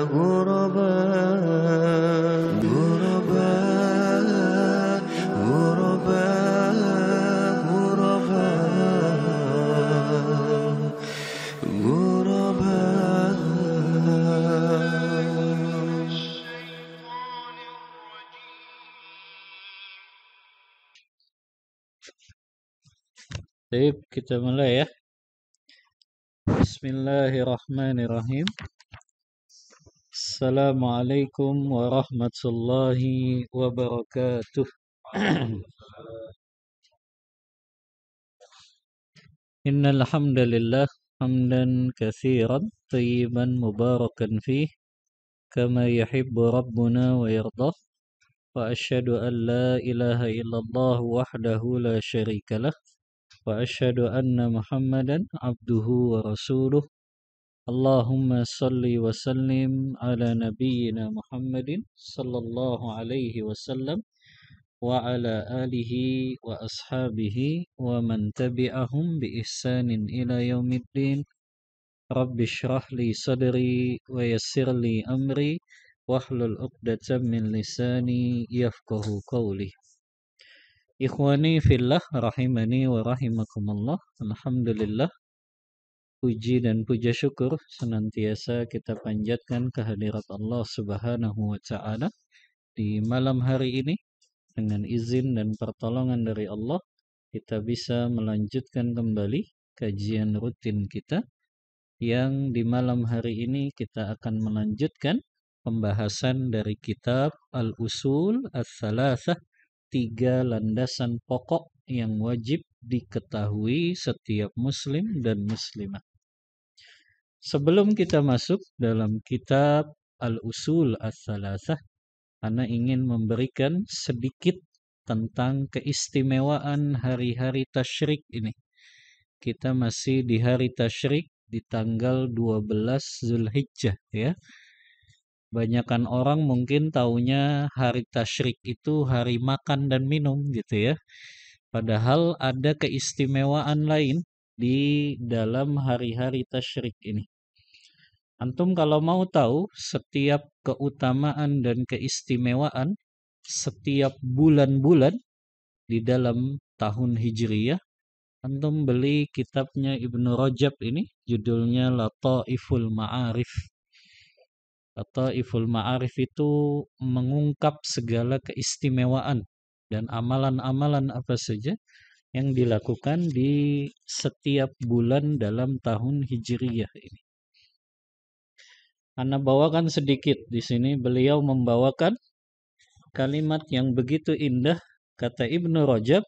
غرباء غرباء غرباء غرباء غرباء. Baik, kita mulai ya. Bismillahirrahmanirrahim. Assalamualaikum warahmatullahi wabarakatuh. Innal hamdalillah hamdan katsiran tayyiban mubarakan fih kama yuhibbu rabbuna wa yardah. Wa asyhadu an la ilaha illallah wahdahu la syarikalah. Wa asyhadu anna Muhammadan abduhu wa rasuluh. Allahumma salli wa sallim ala nabiyyina Muhammadin sallallahu alaihi wasallam wa ala alihi wa ashabihi wa man tabi'ahum bi ihsanin ila yaumiddin. Rabbi shrah li sadri wa yassir li amri wahlul 'uqdatam min lisani yafqahu qawli. Ikhwani fillah rahimani wa rahimakumullah. Alhamdulillah, puji dan puja syukur senantiasa kita panjatkan kehadirat Allah Subhanahu wa taala di malam hari ini. Dengan izin dan pertolongan dari Allah, kita bisa melanjutkan kembali kajian rutin kita, yang di malam hari ini kita akan melanjutkan pembahasan dari kitab Al-Usul Ats-Tsalatsah, 3 landasan pokok yang wajib diketahui setiap muslim dan muslimah. Sebelum kita masuk dalam kitab Al-Usul Ats-Tsalatsah, Ana ingin memberikan sedikit tentang keistimewaan hari-hari tasyrik ini. Kita masih di hari tasyrik di tanggal 12 Zulhijjah ya. Banyakan orang mungkin taunya hari tasyrik itu hari makan dan minum gitu ya. Padahal ada keistimewaan lain di dalam hari-hari tasyrik ini. Antum kalau mau tahu setiap keutamaan dan keistimewaan setiap bulan-bulan di dalam tahun Hijriyah, antum beli kitabnya Ibnu Rajab ini, judulnya Lataiful Ma'arif. Lataiful Ma'arif itu mengungkap segala keistimewaan dan amalan-amalan apa saja yang dilakukan di setiap bulan dalam tahun Hijriyah ini. Ana bawakan sedikit di sini. Beliau membawakan kalimat yang begitu indah. Kata Ibnu Rajab,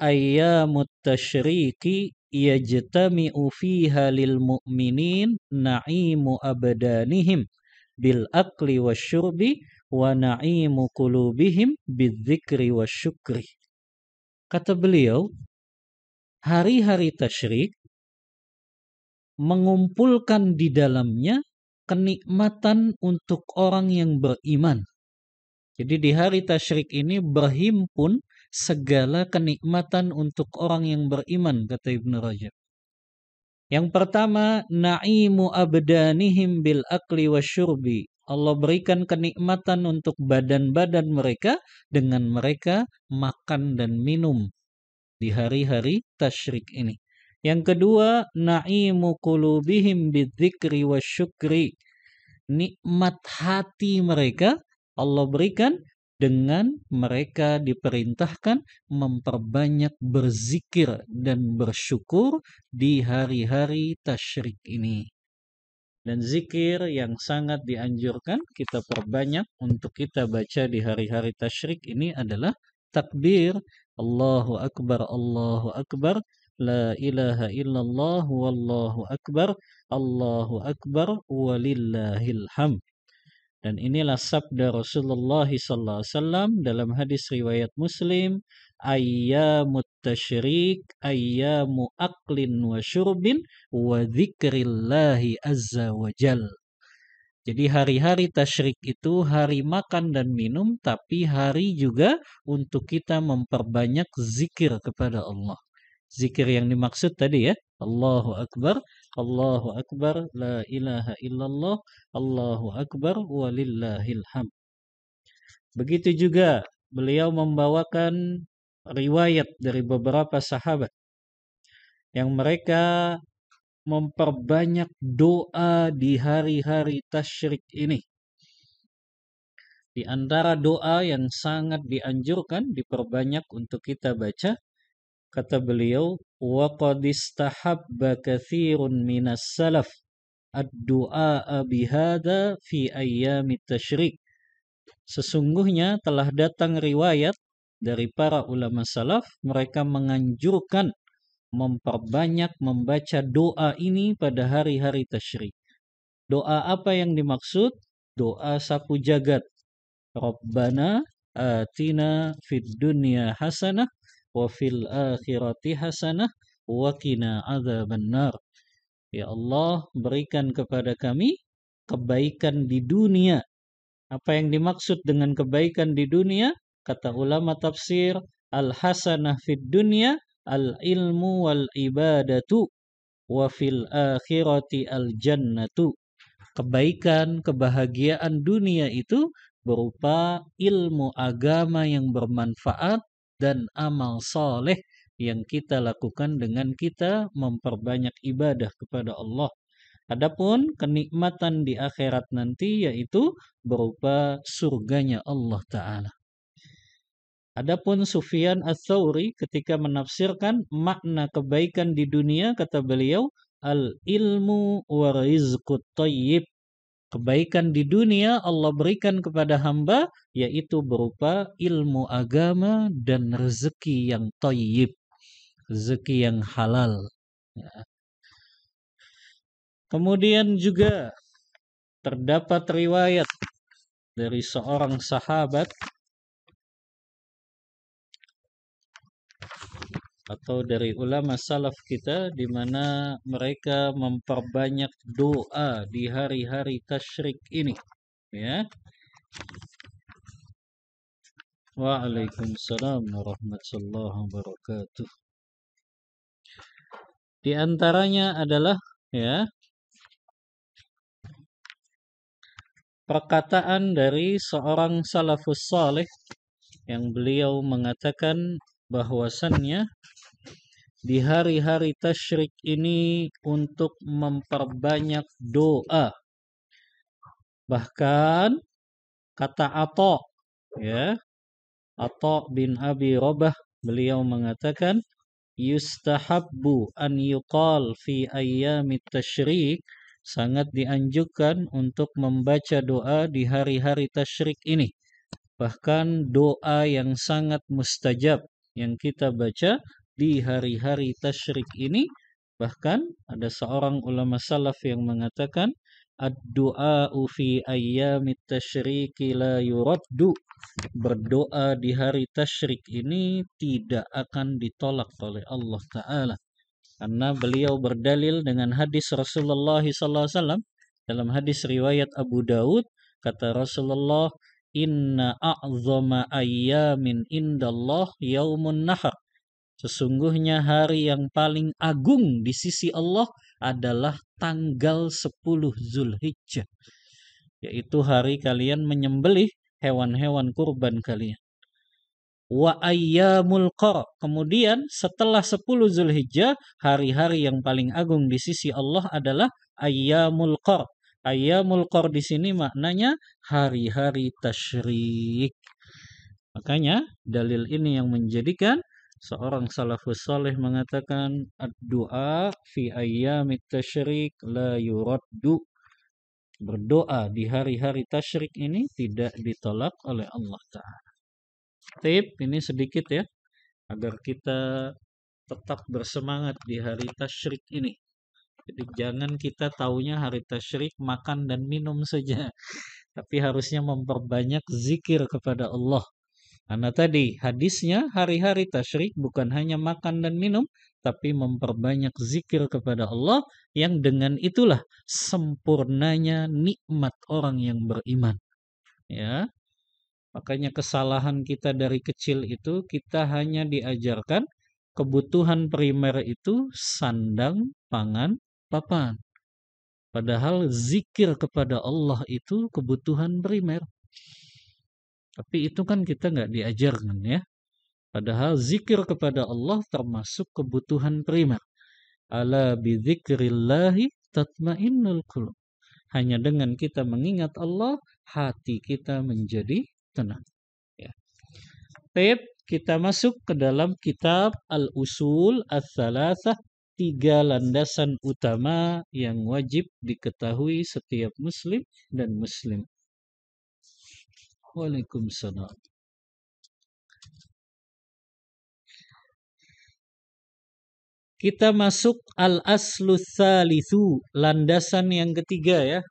ayyamut tasyriqi yajtami'u fiha lil mu'minin na'imu abdanihim bil akli wasyurbi wa na'imu qulubihim bidzikri wasyukri. Kata beliau, hari-hari tasyrik mengumpulkan di dalamnya kenikmatan untuk orang yang beriman. Jadi di hari tasyrik ini berhimpun segala kenikmatan untuk orang yang beriman, kata Ibnu Rajab. Yang pertama, na'imu abdanihim bil akli wasyurbi. Allah berikan kenikmatan untuk badan-badan mereka dengan mereka makan dan minum di hari-hari tasyrik ini. Yang kedua, na'imu qulubihim bidzikri wasyukri. Nikmat hati mereka Allah berikan dengan mereka diperintahkan memperbanyak berzikir dan bersyukur di hari-hari tasyrik ini. Dan zikir yang sangat dianjurkan kita perbanyak untuk kita baca di hari-hari tasyrik ini adalah takbir, Allahu Akbar, Allahu Akbar, la ilaha illallah, wallahu akbar, Allahu akbar, walillahil hamd. Dan inilah sabda Rasulullah SAW dalam hadis riwayat Muslim, ayyamut tasyrik ayyamu aklin wa syurbin wa dzikrillahi azza wa jal. Jadi hari-hari tasyrik itu hari makan dan minum, tapi hari juga untuk kita memperbanyak zikir kepada Allah. Zikir yang dimaksud tadi ya, Allahu Akbar, la ilaha illallah, Allahu Akbar, walillahil hamd. Begitu juga beliau membawakan riwayat dari beberapa sahabat yang mereka memperbanyak doa di hari-hari tasyrik ini. Di antara doa yang sangat dianjurkan diperbanyak untuk kita baca, kata beliau, wa qad istahabba katsirun minas salaf ad-du'a bihadza fi ayyamit tasyrik. Sesungguhnya telah datang riwayat dari para ulama salaf, mereka menganjurkan memperbanyak membaca doa ini pada hari-hari tasyrik. Doa apa yang dimaksud? Doa sapu jagat. Rabbana atina fid dunya hasanah wa fil akhirati hasanah wa qina adzabannar. Ya Allah, berikan kepada kami kebaikan di dunia. Apa yang dimaksud dengan kebaikan di dunia? Kata ulama tafsir, al-hasanah fid dunya al-ilmu wal ibadatu wa fil akhirati al-jannatu. Kebaikan, kebahagiaan dunia itu berupa ilmu agama yang bermanfaat dan amal soleh yang kita lakukan dengan kita memperbanyak ibadah kepada Allah. Adapun kenikmatan di akhirat nanti yaitu berupa surganya Allah Ta'ala. Adapun Sufyan Ats-Tsauri ketika menafsirkan makna kebaikan di dunia, kata beliau, al-ilmu wa rizqut thayyib. Kebaikan di dunia Allah berikan kepada hamba, yaitu berupa ilmu agama dan rezeki yang thayyib, rezeki yang halal. Ya. Kemudian juga terdapat riwayat dari seorang sahabat atau dari ulama salaf kita di mana mereka memperbanyak doa di hari-hari tasyrik ini, ya. Waalaikumsalam warahmatullahi wabarakatuh. Di antaranya adalah, ya, perkataan dari seorang salafus saleh yang beliau mengatakan bahwasannya di hari-hari tasyrik ini untuk memperbanyak doa. Bahkan kata Atha, ya, Atha bin Abi Rabah, beliau mengatakan yustahabbu an yuqal fi ayyamit tasyrik, sangat dianjurkan untuk membaca doa di hari-hari tasyrik ini. Bahkan doa yang sangat mustajab yang kita baca di hari-hari tasyrik ini, bahkan ada seorang ulama salaf yang mengatakan ad-du'a'u fi ayyamit tasyriki la yuraddu. Berdoa di hari tasyrik ini tidak akan ditolak oleh Allah Ta'ala. Karena beliau berdalil dengan hadis Rasulullah SAW. Dalam hadis riwayat Abu Daud, kata Rasulullah, inna a'zama ayyamin indallah yaumun nahar. Sesungguhnya hari yang paling agung di sisi Allah adalah tanggal 10 Zulhijjah, yaitu hari kalian menyembelih hewan-hewan kurban kalian. Wa ayyamul qar, kemudian setelah 10 Zulhijjah, hari-hari yang paling agung di sisi Allah adalah ayyamul qar. Ayyamul qar di sini maknanya hari-hari tasyrik. Makanya dalil ini yang menjadikan seorang salafus saleh mengatakan ad-du'a fi ayyamit tasyrik la yuraddu. Berdoa di hari-hari tasyrik ini tidak ditolak oleh Allah Ta'ala. Tip ini sedikit ya, agar kita tetap bersemangat di hari tasyrik ini. Jadi jangan kita taunya hari tasyrik makan dan minum saja, tapi harusnya memperbanyak zikir kepada Allah. Karena tadi hadisnya hari-hari tasyrik bukan hanya makan dan minum, tapi memperbanyak zikir kepada Allah, yang dengan itulah sempurnanya nikmat orang yang beriman. Ya, makanya kesalahan kita dari kecil itu kita hanya diajarkan kebutuhan primer itu sandang, pangan, papan. Padahal zikir kepada Allah itu kebutuhan primer. Tapi itu kan kita nggak diajarkan ya. Padahal zikir kepada Allah termasuk kebutuhan primer. Ala bidzikrillahi tatmainnul qulub. Hanya dengan kita mengingat Allah, hati kita menjadi tenang. Ya. Baik, kita masuk ke dalam kitab Al-Usul Ats-Tsalatsah, 3 landasan utama yang wajib diketahui setiap muslim dan muslim. Waalaikumsalam. Kita masuk al-aslu tsalitsu, landasan yang ketiga ya.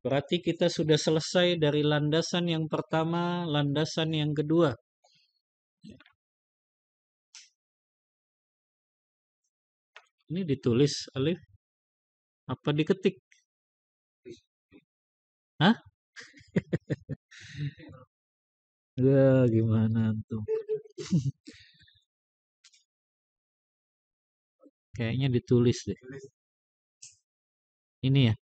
Berarti kita sudah selesai dari landasan yang pertama, landasan yang kedua. Ini ditulis Alif apa diketik? Hah? Ya, gimana tuh? Kayaknya ditulis deh. Ini ya.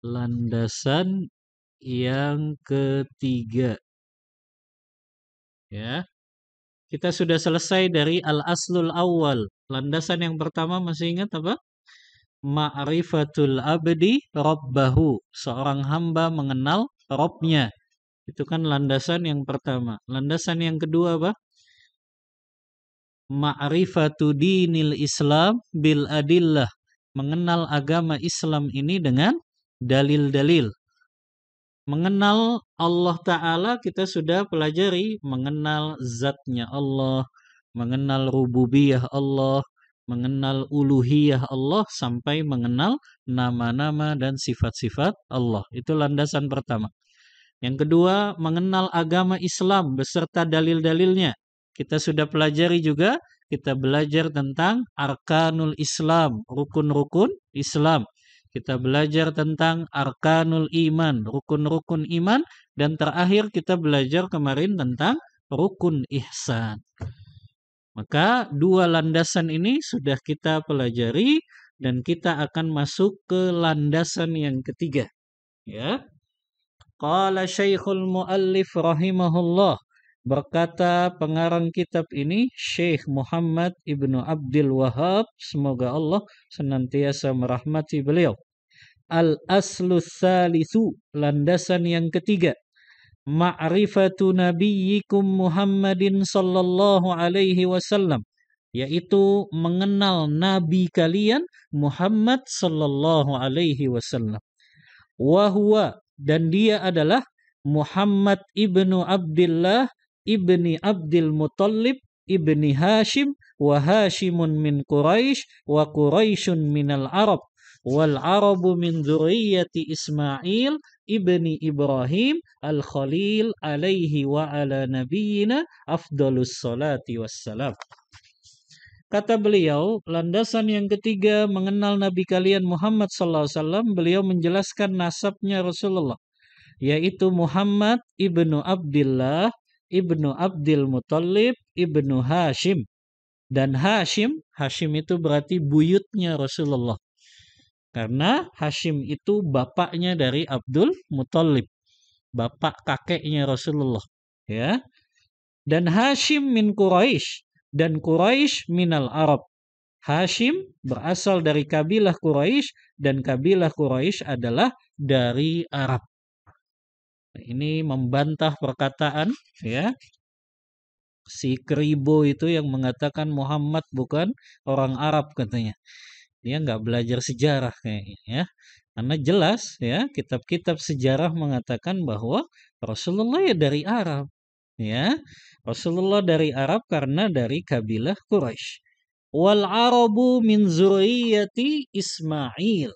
Landasan yang ketiga. Ya. Kita sudah selesai dari al-aslul awal. Landasan yang pertama masih ingat apa? Ma'rifatul abdi rabbahu. Seorang hamba mengenal Robnya. Itu kan landasan yang pertama. Landasan yang kedua apa? Ma'rifatu dinil Islam bil adillah. Mengenal agama Islam ini dengan dalil-dalil. Mengenal Allah Ta'ala kita sudah pelajari. Mengenal zatnya Allah. Mengenal rububiyah Allah. Mengenal uluhiyah Allah. Sampai mengenal nama-nama dan sifat-sifat Allah. Itu landasan pertama. Yang kedua, mengenal agama Islam beserta dalil-dalilnya. Kita sudah pelajari juga. Kita belajar tentang arkanul Islam. Rukun-rukun Islam. Kita belajar tentang arkanul iman, rukun-rukun iman, dan terakhir kita belajar kemarin tentang rukun ihsan. Maka 2 landasan ini sudah kita pelajari dan kita akan masuk ke landasan yang ketiga. Ya. Qala Syekhul Muallif rahimahullah. Berkata pengarang kitab ini Syekh Muhammad Ibnu Abdul Wahhab, semoga Allah senantiasa merahmati beliau. Al-aslu tsalitsu, landasan yang ketiga. Ma'rifatu nabiyyikum Muhammadin sallallahu alaihi wasallam, yaitu mengenal nabi kalian Muhammad sallallahu alaihi wasallam. Wa huwa, dan dia adalah Muhammad ibnu Abdullah ibni Abdul Muttalib ibni Hashim, wa Hashimun min Quraisy wa Quraisyun minal Arab, wal Arabu min dzurriyyati Ismail ibni Ibrahim al-Khalil alaihi wa ala nabiyyina afdalus salati wassalam. Kata beliau, landasan yang ketiga mengenal Nabi kalian Muhammad sallallahu alaihi wasallam, beliau menjelaskan nasabnya Rasulullah, yaitu Muhammad ibnu Abdullah ibnu Abdul Muttalib ibnu Hashim. Dan Hashim itu berarti buyutnya Rasulullah. Karena Hashim itu bapaknya dari Abdul Muttalib, bapak kakeknya Rasulullah, ya. Dan Hashim min Quraisy, dan Quraisy minal Arab. Hashim berasal dari kabilah Quraisy dan kabilah Quraisy adalah dari Arab. Ini membantah perkataan ya si Kribo itu yang mengatakan Muhammad bukan orang Arab katanya. Dia nggak belajar sejarah kayaknya ya. Karena jelas ya kitab-kitab sejarah mengatakan bahwa Rasulullah ya dari Arab. Ya, Rasulullah dari Arab karena dari kabilah Quraisy. Wal Arabu min zurriyyati Ismail.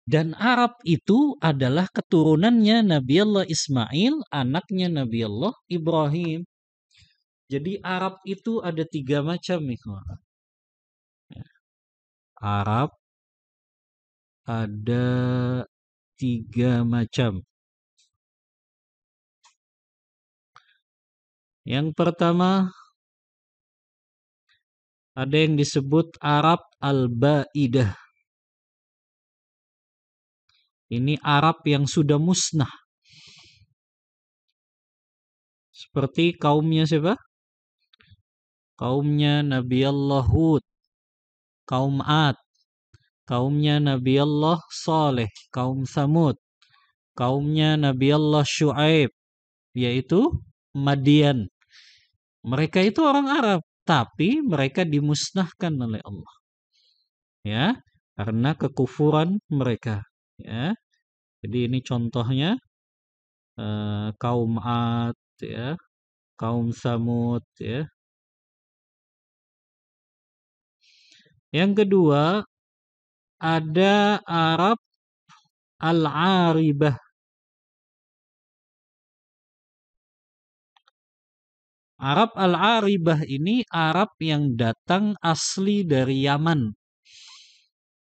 Dan Arab itu adalah keturunannya Nabi Allah Ismail, anaknya Nabi Allah Ibrahim. Jadi Arab itu ada 3 macam, ikhwan. Arab ada 3 macam. Yang pertama, ada yang disebut Arab al-Ba'idah. Ini Arab yang sudah musnah. Seperti kaumnya siapa? Kaumnya Nabi Allah Hud, kaum Ad, kaumnya Nabi Allah Saleh, kaum Samud, kaumnya Nabi Allah Syuaib, yaitu Madian. Mereka itu orang Arab, tapi mereka dimusnahkan oleh Allah. Ya, karena kekufuran mereka, ya. Jadi ini contohnya kaum Ad, ya, kaum Samud, ya. Yang kedua, ada Arab al-Aribah. Arab al-Aribah ini Arab yang datang asli dari Yaman.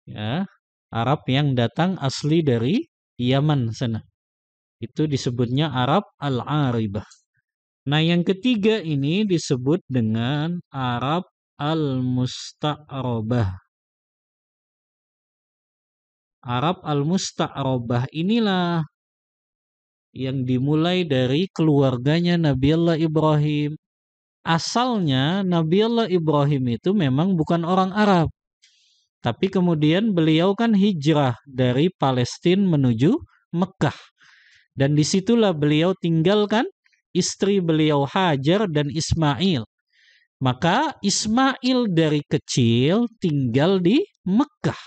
Ya, Arab yang datang asli dari Yaman sana. Itu disebutnya Arab al-Aribah. Nah, yang ketiga ini disebut dengan Arab al-Musta'robah. Arab al-Musta'robah inilah yang dimulai dari keluarganya Nabi Allah Ibrahim. Asalnya Nabi Allah Ibrahim itu memang bukan orang Arab. Tapi kemudian beliau kan hijrah dari Palestina menuju Mekah. Dan disitulah beliau tinggalkan istri beliau Hajar dan Ismail. Maka Ismail dari kecil tinggal di Mekah.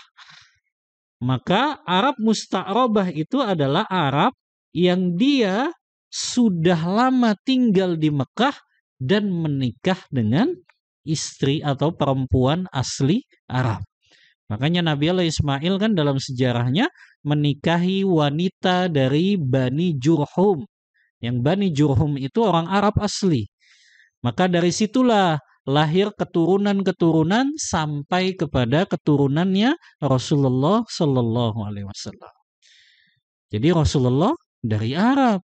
Maka Arab Musta'robah itu adalah Arab yang dia sudah lama tinggal di Mekah dan menikah dengan istri atau perempuan asli Arab. Makanya Nabi Allah Ismail kan dalam sejarahnya menikahi wanita dari Bani Jurhum. Yang Bani Jurhum itu orang Arab asli. Maka dari situlah lahir keturunan-keturunan sampai kepada keturunannya Rasulullah Sallallahu Alaihi Wasallam. Jadi Rasulullah dari Arab,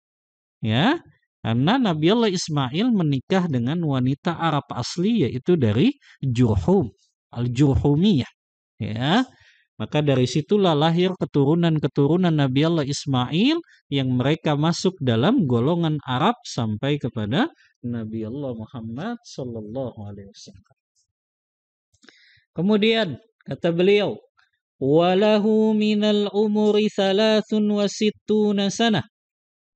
ya, karena Nabi Allah Ismail menikah dengan wanita Arab asli yaitu dari Jurhum, al-Jurhumiyah, ya. Maka dari situlah lahir keturunan-keturunan Nabi Allah Ismail yang mereka masuk dalam golongan Arab sampai kepada Nabi Allah Muhammad Sallallahu Alaihi Wasallam. Kemudian kata beliau, walahu minal umuri 63 sanah.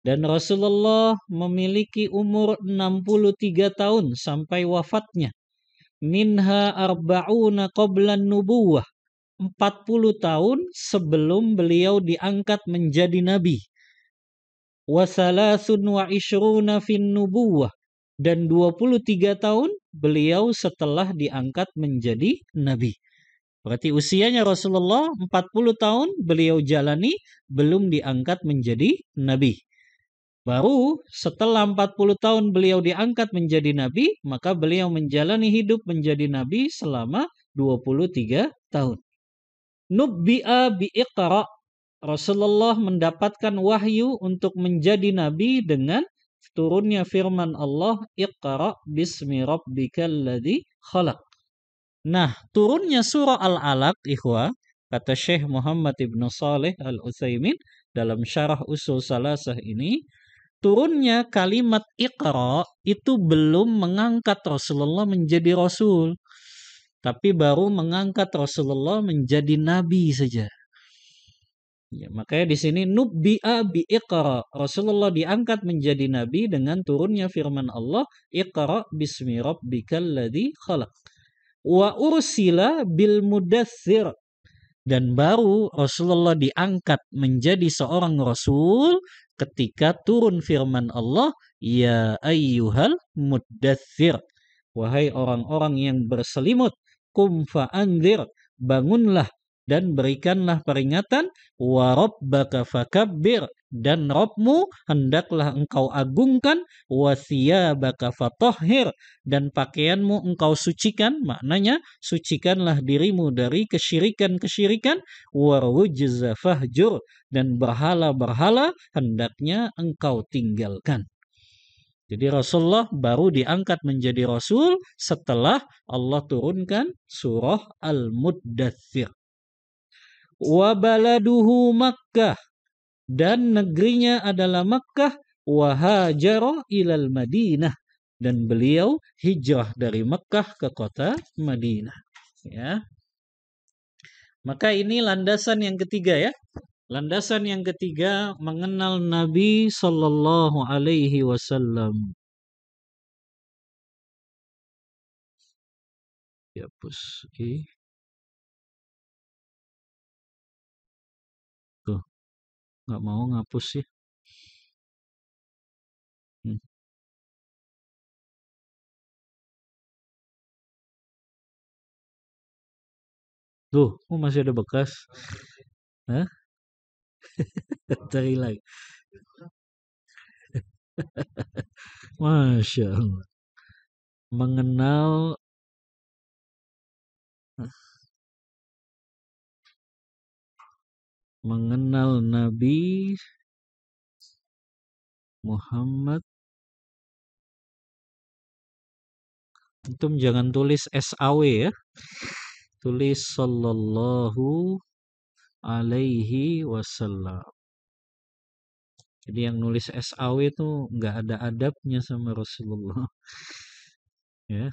Dan Rasulullah memiliki umur 63 tahun sampai wafatnya. Minha arba'una qablan nubuwah. 40 tahun sebelum beliau diangkat menjadi nabi. Wa salasun wa ishruna fin nubuwah. Dan 23 tahun beliau setelah diangkat menjadi nabi. Berarti usianya Rasulullah 40 tahun beliau jalani belum diangkat menjadi nabi. Baru setelah 40 tahun beliau diangkat menjadi nabi, maka beliau menjalani hidup menjadi nabi selama 23 tahun. Nubbi'a bi'iqra. Rasulullah mendapatkan wahyu untuk menjadi nabi dengan turunnya firman Allah, Iqra bismi rabbikal ladzi khalaq. Nah, turunnya surah Al-Alaq, ikhwah, kata Syekh Muhammad Ibn Saleh Al-Utsaimin dalam syarah usul salasah ini, turunnya kalimat Iqra itu belum mengangkat Rasulullah menjadi Rasul. Tapi baru mengangkat Rasulullah menjadi nabi saja. Ya, makanya di sini nubbi'a bi'iqra. Rasulullah diangkat menjadi nabi dengan turunnya firman Allah, Iqra bismi rabbikal ladzi khalaq. Wa ursila bil mudaththir. Dan baru Rasulullah diangkat menjadi seorang rasul ketika turun firman Allah, ya ayyuhal mudaththir. Wahai orang-orang yang berselimut, kum fa'anzir, bangunlah dan berikanlah peringatan, wa rabbaka fakabbir, dan Rabbmu hendaklah engkau agungkan, wa thiyabaka fatahhir, dan pakaianmu engkau sucikan, maknanya sucikanlah dirimu dari kesyirikan-kesyirikan, warwujza fahjur, dan berhala-berhala hendaknya engkau tinggalkan. Jadi Rasulullah baru diangkat menjadi Rasul setelah Allah turunkan surah Al-Muddathir. Wa baladuhu Makkah, dan negerinya adalah Makkah, wa hajara ilal Madinah, dan beliau hijrah dari Makkah ke kota Madinah. Ya. Maka ini landasan yang ketiga ya. Landasan yang ketiga mengenal Nabi sallallahu alaihi wasallam. Ya, hapus. Tuh, nggak mau ngapus sih. Tuh, masih ada bekas. Hah? Cari lagi. Masya Allah. Mengenal Nabi Muhammad. Antum jangan tulis SAW ya. Tulis sallallahu alaihi wasallam. Jadi yang nulis SAW itu nggak ada adabnya sama Rasulullah. Ya.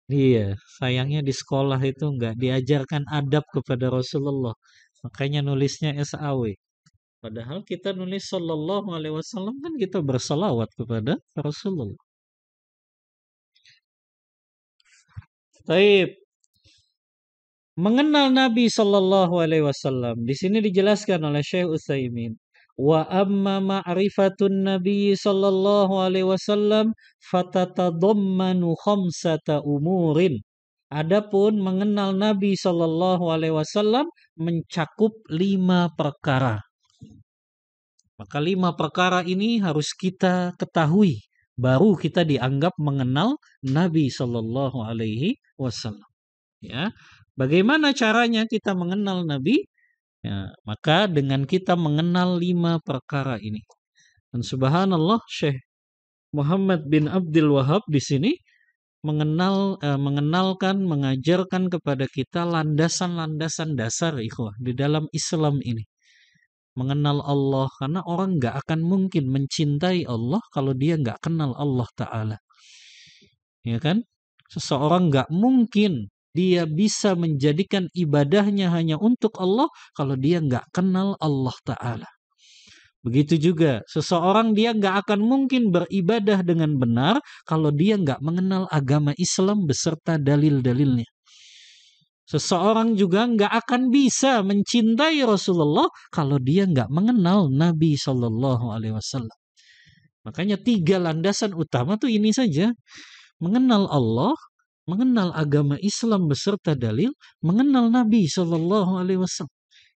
Iya, sayangnya di sekolah itu nggak diajarkan adab kepada Rasulullah. Makanya nulisnya SAW. Padahal kita nulis sallallahu alaihi wasallam kan kita bersalawat kepada Rasulullah. Taib. Mengenal Nabi sallallahu alaihi wasallam. Di sini dijelaskan oleh Syekh Utsaimin. Wa amma ma'rifatun Nabi sallallahu alaihi wasallam fatatadammanu khamsata umurin. Adapun mengenal Nabi sallallahu alaihi wasallam mencakup 5 perkara. Maka 5 perkara ini harus kita ketahui, baru kita dianggap mengenal Nabi sallallahu alaihi wasallam. Ya, bagaimana caranya kita mengenal Nabi? Ya, maka dengan kita mengenal 5 perkara ini. Dan subhanallah, Syekh Muhammad bin Abdul Wahab di sini mengenalkan, mengajarkan kepada kita landasan-landasan dasar ikhwah di dalam Islam ini. Mengenal Allah, karena orang nggak akan mungkin mencintai Allah kalau dia nggak kenal Allah Ta'ala. Ya kan? Seseorang nggak mungkin dia bisa menjadikan ibadahnya hanya untuk Allah kalau dia nggak kenal Allah Ta'ala. Begitu juga, seseorang dia nggak akan mungkin beribadah dengan benar kalau dia nggak mengenal agama Islam beserta dalil-dalilnya. Seseorang juga nggak akan bisa mencintai Rasulullah kalau dia nggak mengenal Nabi Shallallahu Alaihi Wasallam. Makanya 3 landasan utama tuh ini saja: mengenal Allah, mengenal agama Islam beserta dalil, mengenal Nabi Shallallahu Alaihi Wasallam.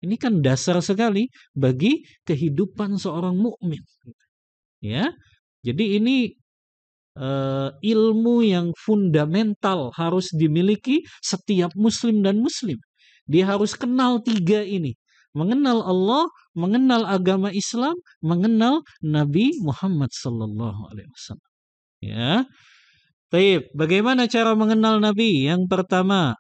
Ini kan dasar sekali bagi kehidupan seorang mukmin. Ya, jadi ini ilmu yang fundamental harus dimiliki setiap muslim dan muslim. Dia harus kenal 3 ini. Mengenal Allah, mengenal agama Islam, mengenal Nabi Muhammad sallallahu alaihi wasallam. Ya. Baik, bagaimana cara mengenal Nabi? Yang pertama,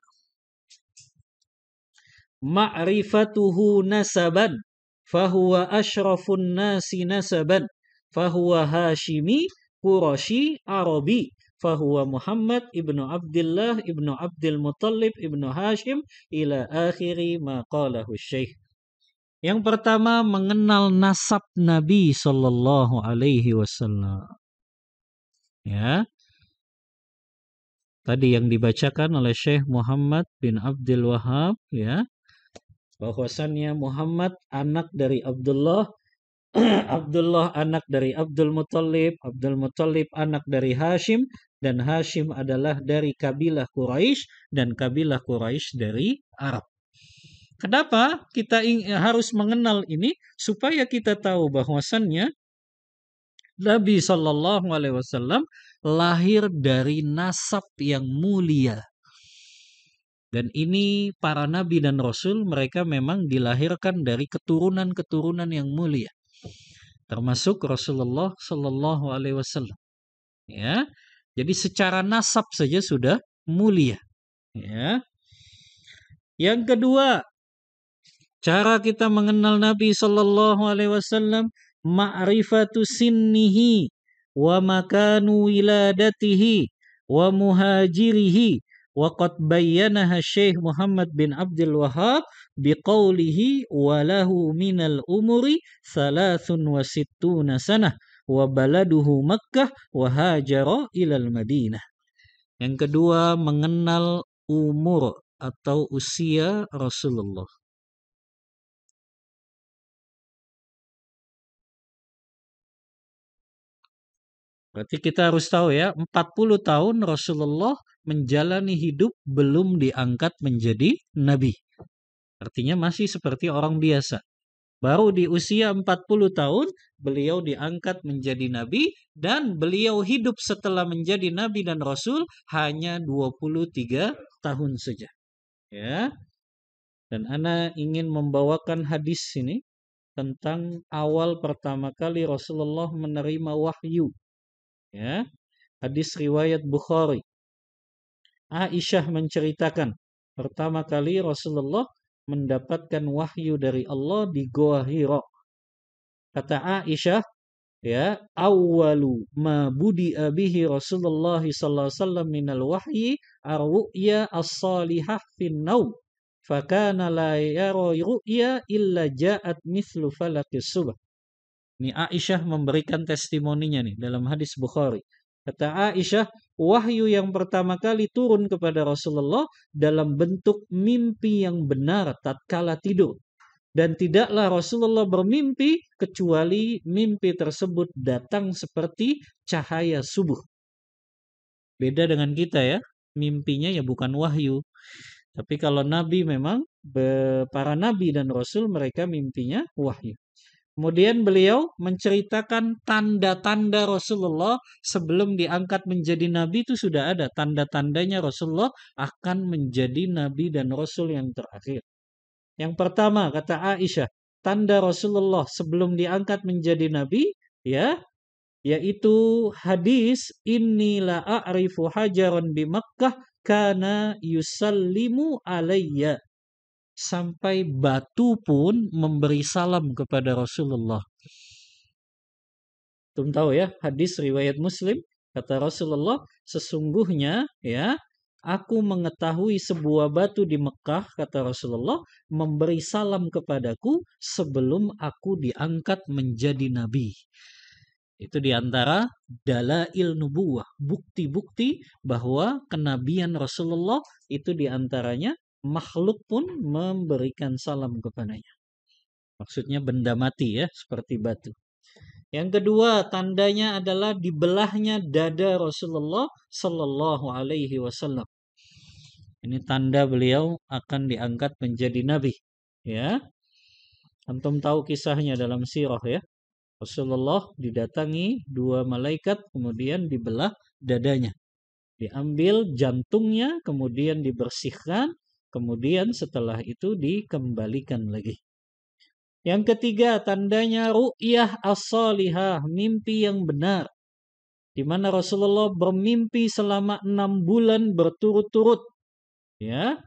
ma'rifatuhu nasaban, fahuwa asyrafun nasi nasaban, fahuwa hashimi Qurashi Arabi, fahuwa Muhammad ibnu Abdullah ibnu Abdul Muttalib ibnu Hashim ila akhiri ma qalahu Syekh. Yang pertama, mengenal nasab Nabi sallallahu alaihi wasallam. Ya. Tadi yang dibacakan oleh Syekh Muhammad bin Abdul Wahab, ya. Bahwasannya Muhammad anak dari Abdullah Abdullah anak dari Abdul Muthalib anak dari Hashim, dan Hashim adalah dari kabilah Quraisy, dan kabilah Quraisy dari Arab. Kenapa kita harus mengenal ini? Supaya kita tahu bahwasannya Nabi Shallallahu Alaihi Wasallam lahir dari nasab yang mulia. Dan ini para nabi dan rasul, mereka memang dilahirkan dari keturunan-keturunan yang mulia. Termasuk Rasulullah Shallallahu Alaihi Wasallam. Ya, jadi secara nasab saja sudah mulia. Ya. Yang kedua, cara kita mengenal Nabi Shallallahu Alaihi Wasallam, ma'rifatu sinnihi wa makanu wiladatihi wa muhajirihi, wa qad bayyanaha Syekh Muhammad bin Abdul Wahhab biqaulihi wa lahu minal umuri 63 sanah wa baladuhu Makkah wa hajara ilal Madinah. Yang kedua, mengenal umur atau usia Rasulullah. Berarti kita harus tahu ya, 40 tahun Rasulullah menjalani hidup belum diangkat menjadi nabi. Artinya masih seperti orang biasa. Baru di usia 40 tahun beliau diangkat menjadi nabi, dan beliau hidup setelah menjadi nabi dan rasul hanya 23 tahun saja. Ya. Dan ana ingin membawakan hadis ini tentang awal pertama kali Rasulullah menerima wahyu. Ya, hadis riwayat Bukhari. Aisyah menceritakan, pertama kali Rasulullah mendapatkan wahyu dari Allah di Goa Hira. Kata Aisyah, ya, awwalu ma budi'a bihi Rasulullah sallallahu alaihi wasallam minal wahyi ar-ru'ya as-salihah fin naum. Fakana la yara ru'ya illa ja'at mithlu falaqis subh. Ini Aisyah memberikan testimoninya nih dalam hadis Bukhari. Kata Aisyah, wahyu yang pertama kali turun kepada Rasulullah dalam bentuk mimpi yang benar tatkala tidur. Dan tidaklah Rasulullah bermimpi kecuali mimpi tersebut datang seperti cahaya subuh. Beda dengan kita ya, mimpinya ya bukan wahyu. Tapi kalau Nabi memang, para Nabi dan Rasul mereka mimpinya wahyu. Kemudian beliau menceritakan tanda-tanda Rasulullah sebelum diangkat menjadi nabi, itu sudah ada tanda-tandanya Rasulullah akan menjadi nabi dan rasul yang terakhir. Yang pertama kata Aisyah, tanda Rasulullah sebelum diangkat menjadi nabi, ya, yaitu hadis inni la a'rifu hajaran bi Makkah kana yusallimu alayya. Sampai batu pun memberi salam kepada Rasulullah. Tum tahu ya, hadis riwayat Muslim, kata Rasulullah, sesungguhnya ya, aku mengetahui sebuah batu di Mekah, kata Rasulullah, memberi salam kepadaku sebelum aku diangkat menjadi nabi. Itu diantara dalail nubuwah, bukti-bukti bahwa kenabian Rasulullah itu diantaranya makhluk pun memberikan salam kepadanya. Maksudnya benda mati ya, seperti batu. Yang kedua, tandanya adalah dibelahnya dada Rasulullah Sallallahu Alaihi Wasallam. Ini tanda beliau akan diangkat menjadi nabi. Ya, antum tahu kisahnya dalam sirah ya. Rasulullah didatangi dua malaikat, kemudian dibelah dadanya. Diambil jantungnya, kemudian dibersihkan, kemudian setelah itu dikembalikan lagi. Yang ketiga, tandanya ru'yah as-salihah, mimpi yang benar. Di mana Rasulullah bermimpi selama 6 bulan berturut-turut. Ya,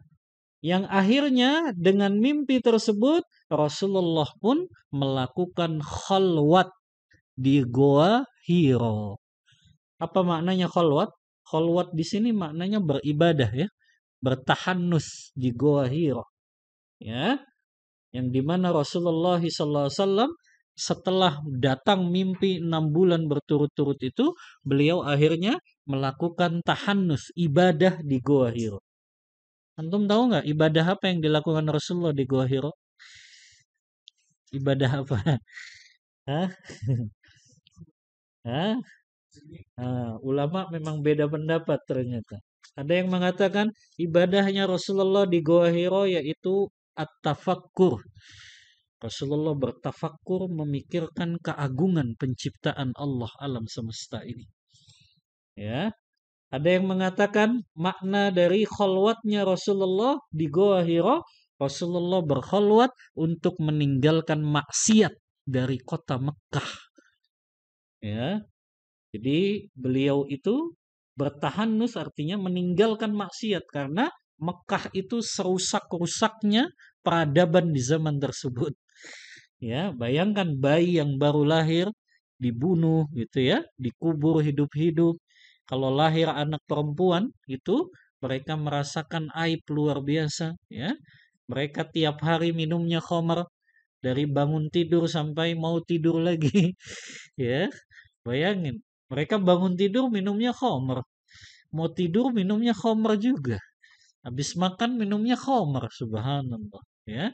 yang akhirnya dengan mimpi tersebut Rasulullah pun melakukan khalwat di Goa Hira. Apa maknanya khalwat? Khalwat di sini maknanya beribadah ya, bertahanus di Goa Hira. Ya, yang dimana Rasulullah SAW setelah datang mimpi 6 bulan berturut-turut itu, beliau akhirnya melakukan tahanus, ibadah di Goa Hira. Antum tahu nggak ibadah apa yang dilakukan Rasulullah di Goa Hira? Ibadah apa? Hah? Hah? Ulama memang beda pendapat ternyata. Ada yang mengatakan ibadahnya Rasulullah di Goa Hiro yaitu at-tafakkur. Rasulullah bertafakkur memikirkan keagungan penciptaan Allah alam semesta ini. Ya, ada yang mengatakan makna dari kholwatnya Rasulullah di Goa Hiro, Rasulullah berkholwat untuk meninggalkan maksiat dari kota Mekah. Ya, jadi beliau itu bertahanus artinya meninggalkan maksiat karena Mekah itu serusak-rusaknya peradaban di zaman tersebut. Ya, bayangkan bayi yang baru lahir dibunuh gitu ya, dikubur hidup-hidup. Kalau lahir anak perempuan itu mereka merasakan aib luar biasa ya. Mereka tiap hari minumnya khamar dari bangun tidur sampai mau tidur lagi ya. Bayangin, mereka bangun tidur minumnya khamar, mau tidur minumnya khamar juga. Habis makan minumnya khamar, subhanallah ya.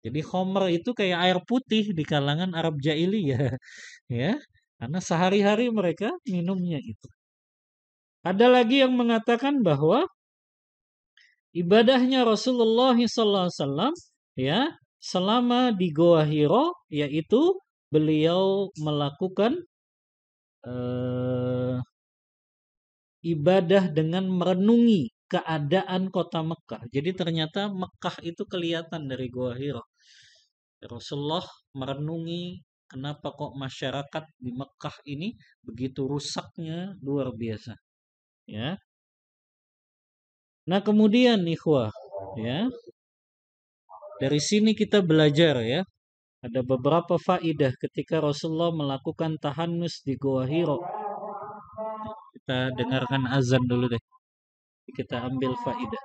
Jadi khomer itu kayak air putih di kalangan Arab jahiliyah, ya. Karena sehari-hari mereka minumnya itu. Ada lagi yang mengatakan bahwa ibadahnya Rasulullah SAW ya selama di Goa Hiro yaitu beliau melakukan eh, ibadah dengan merenungi keadaan kota Mekah. Jadi ternyata Mekah itu kelihatan dari Goa Hiro. Rasulullah merenungi kenapa kok masyarakat di Mekah ini begitu rusaknya luar biasa ya. Nah, kemudian ikhwah ya, dari sini kita belajar ya, ada beberapa faidah ketika Rasulullah melakukan tahannus di Goa Hiro. Kita dengarkan azan dulu deh. Kita ambil faidah.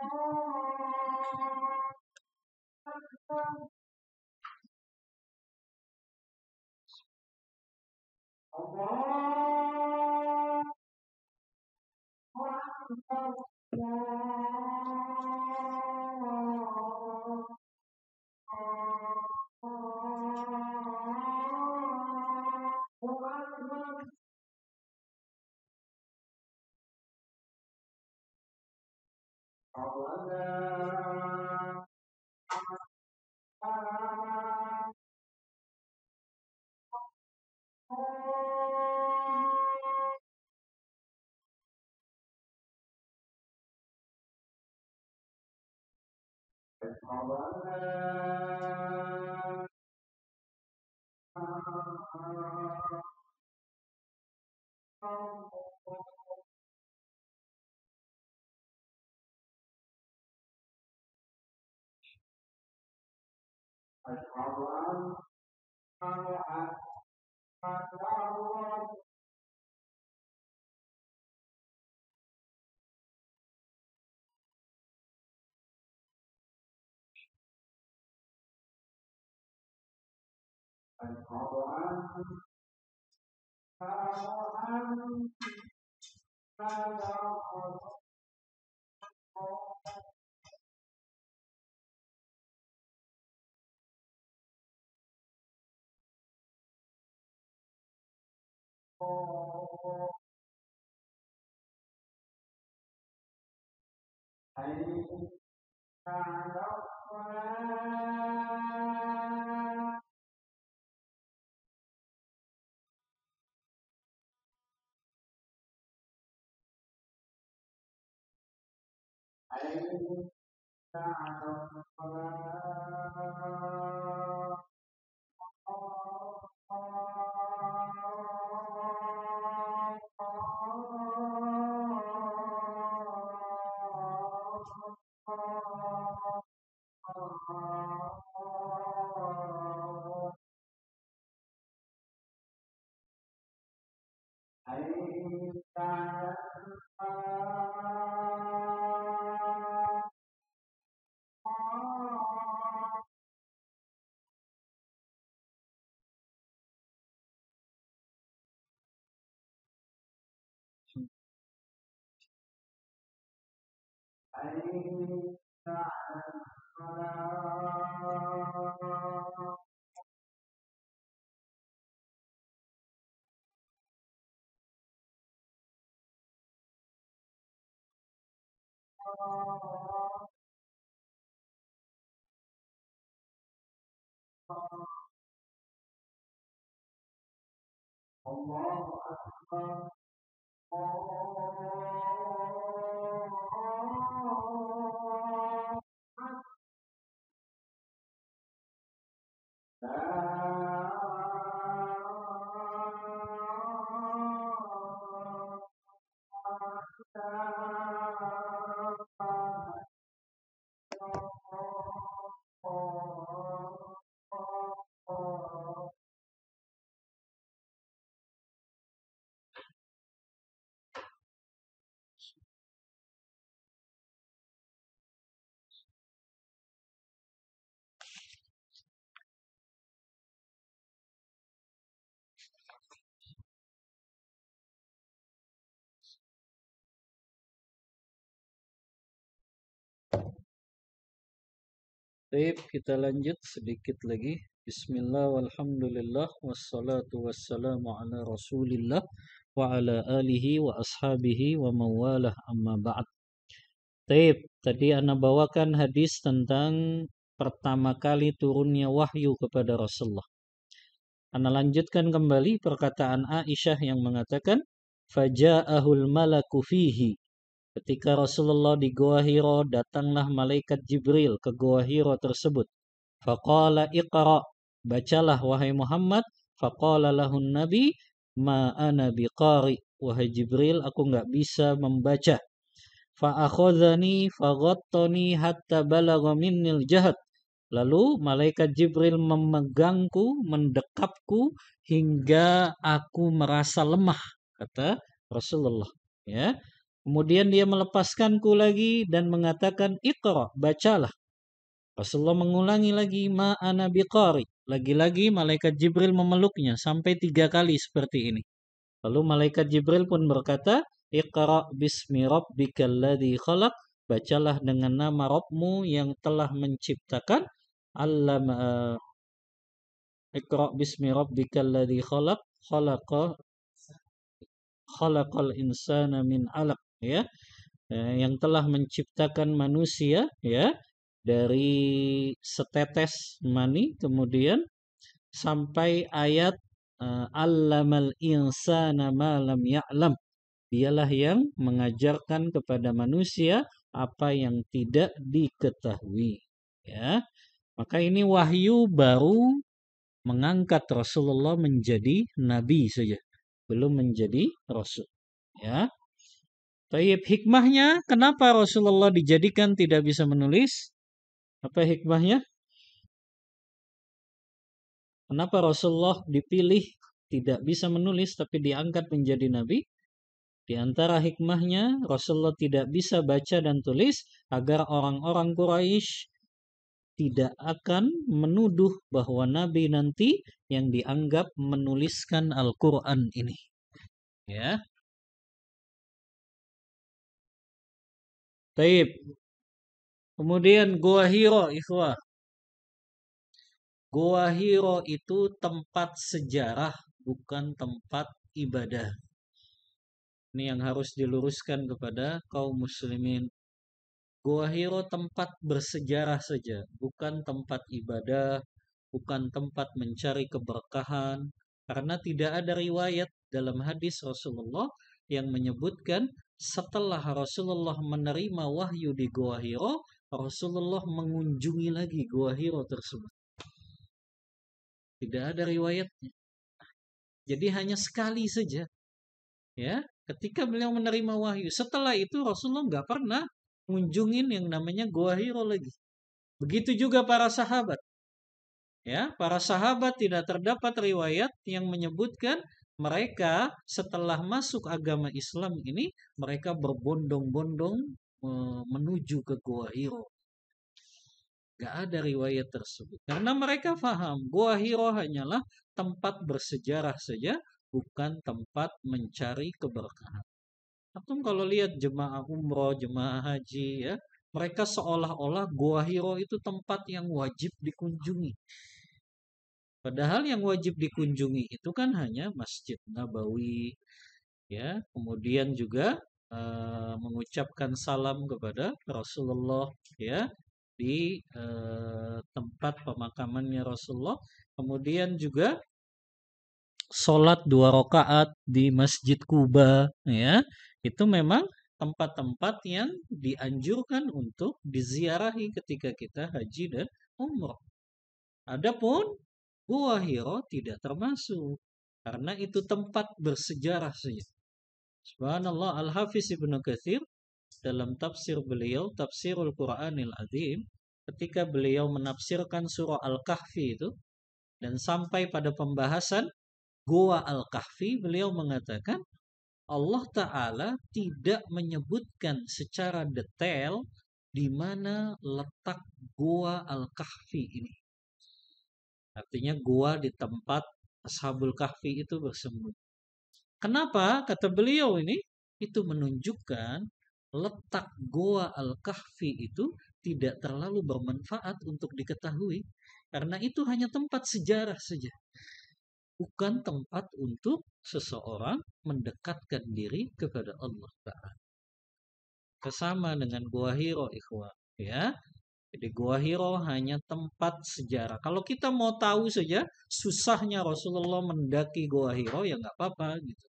Baik, kita lanjut sedikit lagi. Bismillah walhamdulillah wassalatu wassalamu ala rasulillah wa ala alihi wa ashabihi wa mawalah amma ba'd. Baik, tadi ana bawakan hadis tentang pertama kali turunnya wahyu kepada Rasulullah. Ana lanjutkan kembali perkataan Aisyah yang mengatakan faja'ahul malaku fihi. Ketika Rasulullah di Gua Hiro, datanglah malaikat Jibril ke Gua Hiro tersebut. Faqala iqra, bacalah wahai Muhammad. Faqala lahun nabi, ma ana biqari. Wahai Jibril, aku enggak bisa membaca. Fa'akhadhani faghattani hatta balagha minnil jahad. Lalu malaikat Jibril memegangku, mendekapku hingga aku merasa lemah, kata Rasulullah. Ya. Kemudian dia melepaskanku lagi dan mengatakan iqra, bacalah. Rasulullah mengulangi lagi ma ana biqari. Lagi-lagi malaikat Jibril memeluknya sampai 3 kali seperti ini. Lalu malaikat Jibril pun berkata, iqra bismi rabbikal ladzi khalaq, bacalah dengan nama Rabbmu yang telah menciptakan. Iqra bismi rabbikal ladzi khalaq, khalaqal insana min 'alaq, ya. Yang telah menciptakan manusia, ya, dari setetes mani, kemudian sampai ayat allamal insana ma lam ya'lam. Dialah yang mengajarkan kepada manusia apa yang tidak diketahui, ya. Maka ini wahyu baru mengangkat Rasulullah menjadi nabi saja, belum menjadi rasul, ya. Taib, hikmahnya kenapa Rasulullah dijadikan tidak bisa menulis? Apa hikmahnya? Kenapa Rasulullah dipilih tidak bisa menulis tapi diangkat menjadi nabi? Di antara hikmahnya, Rasulullah tidak bisa baca dan tulis agar orang-orang Quraisy tidak akan menuduh bahwa nabi nanti yang dianggap menuliskan Al-Qur'an ini. Ya. Taib. Kemudian Gua Hiro, ikhwah. Gua Hiro itu tempat sejarah, bukan tempat ibadah. Ini yang harus diluruskan kepada kaum muslimin. Gua Hiro tempat bersejarah saja, bukan tempat ibadah, bukan tempat mencari keberkahan. Karena tidak ada riwayat dalam hadis Rasulullah yang menyebutkan setelah Rasulullah menerima wahyu di Gua Hiro, Rasulullah mengunjungi lagi Gua Hiro tersebut. Tidak ada riwayatnya. Jadi hanya sekali saja. Ya, ketika beliau menerima wahyu. Setelah itu Rasulullah nggak pernah mengunjungin yang namanya Gua Hiro lagi. Begitu juga para sahabat. Ya, para sahabat tidak terdapat riwayat yang menyebutkan mereka setelah masuk agama Islam ini mereka berbondong-bondong menuju ke Gua Hiro. Gak ada riwayat tersebut. Karena mereka faham Gua Hiro hanyalah tempat bersejarah saja, bukan tempat mencari keberkahan. Atau kalau lihat jemaah umroh, jemaah haji, ya, mereka seolah-olah Gua Hiro itu tempat yang wajib dikunjungi. Padahal yang wajib dikunjungi itu kan hanya Masjid Nabawi, ya, kemudian juga mengucapkan salam kepada Rasulullah, ya, di tempat pemakamannya Rasulullah. Kemudian juga sholat 2 rakaat di Masjid Kuba, ya, itu memang tempat-tempat yang dianjurkan untuk diziarahi ketika kita haji dan umroh. Adapun Gua Hiro tidak termasuk karena itu tempat bersejarah saja. Subhanallah, Al-Hafiz Ibnu Katsir dalam tafsir beliau, Tafsirul Quranil Azim, ketika beliau menafsirkan surah Al-Kahfi itu dan sampai pada pembahasan Gua Al-Kahfi, beliau mengatakan Allah Ta'ala tidak menyebutkan secara detail di mana letak Gua Al-Kahfi ini. Artinya gua di tempat Ashabul Kahfi itu bersembunyi. Kenapa? Kata beliau ini, itu menunjukkan letak Gua Al-Kahfi itu tidak terlalu bermanfaat untuk diketahui. Karena itu hanya tempat sejarah saja. Bukan tempat untuk seseorang mendekatkan diri kepada Allah Ta'ala. Kesama dengan Gua Hiro, ikhwah. Ya, jadi Gua Hiro hanya tempat sejarah. Kalau kita mau tahu saja susahnya Rasulullah mendaki Gua Hiro, ya nggak apa-apa gitu.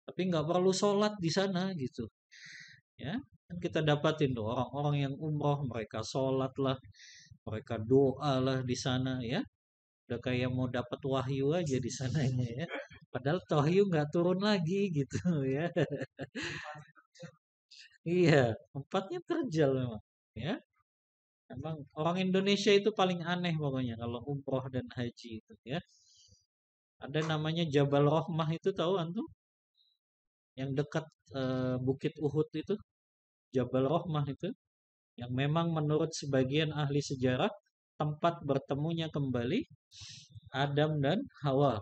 Tapi nggak perlu sholat di sana gitu. Ya, kan kita dapatin tuh orang-orang yang umroh, mereka sholat lah, mereka doa lah di sana, ya. Udah kayak mau dapat wahyu aja di sananya, ya. Padahal wahyu nggak turun lagi gitu ya. Iya, tempatnya terjal memang. Ya. Emang orang Indonesia itu paling aneh pokoknya kalau umroh dan haji itu, ya. Ada namanya Jabal Rohmah itu, tahu antum? Yang dekat Bukit Uhud itu, Jabal Rohmah itu, yang memang menurut sebagian ahli sejarah tempat bertemunya kembali Adam dan Hawa.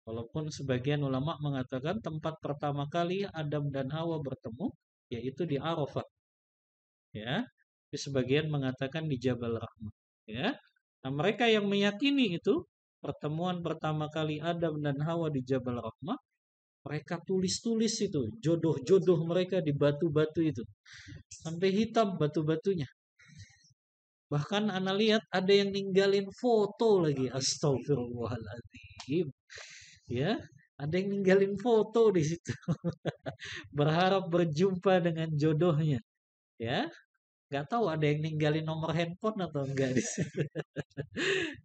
Walaupun sebagian ulama mengatakan tempat pertama kali Adam dan Hawa bertemu yaitu di Arafah, ya. Tapi sebagian mengatakan di Jabal Rahmah, ya. Nah, mereka yang meyakini itu pertemuan pertama kali Adam dan Hawa di Jabal Rahmah, mereka tulis-tulis itu jodoh-jodoh mereka di batu-batu itu sampai hitam batu-batunya. Bahkan ana lihat ada yang ninggalin foto lagi, astagfirullahaladzim, ya. Ada yang ninggalin foto di situ berharap berjumpa dengan jodohnya, ya. Nggak tahu ada yang ninggalin nomor handphone atau enggak di situ.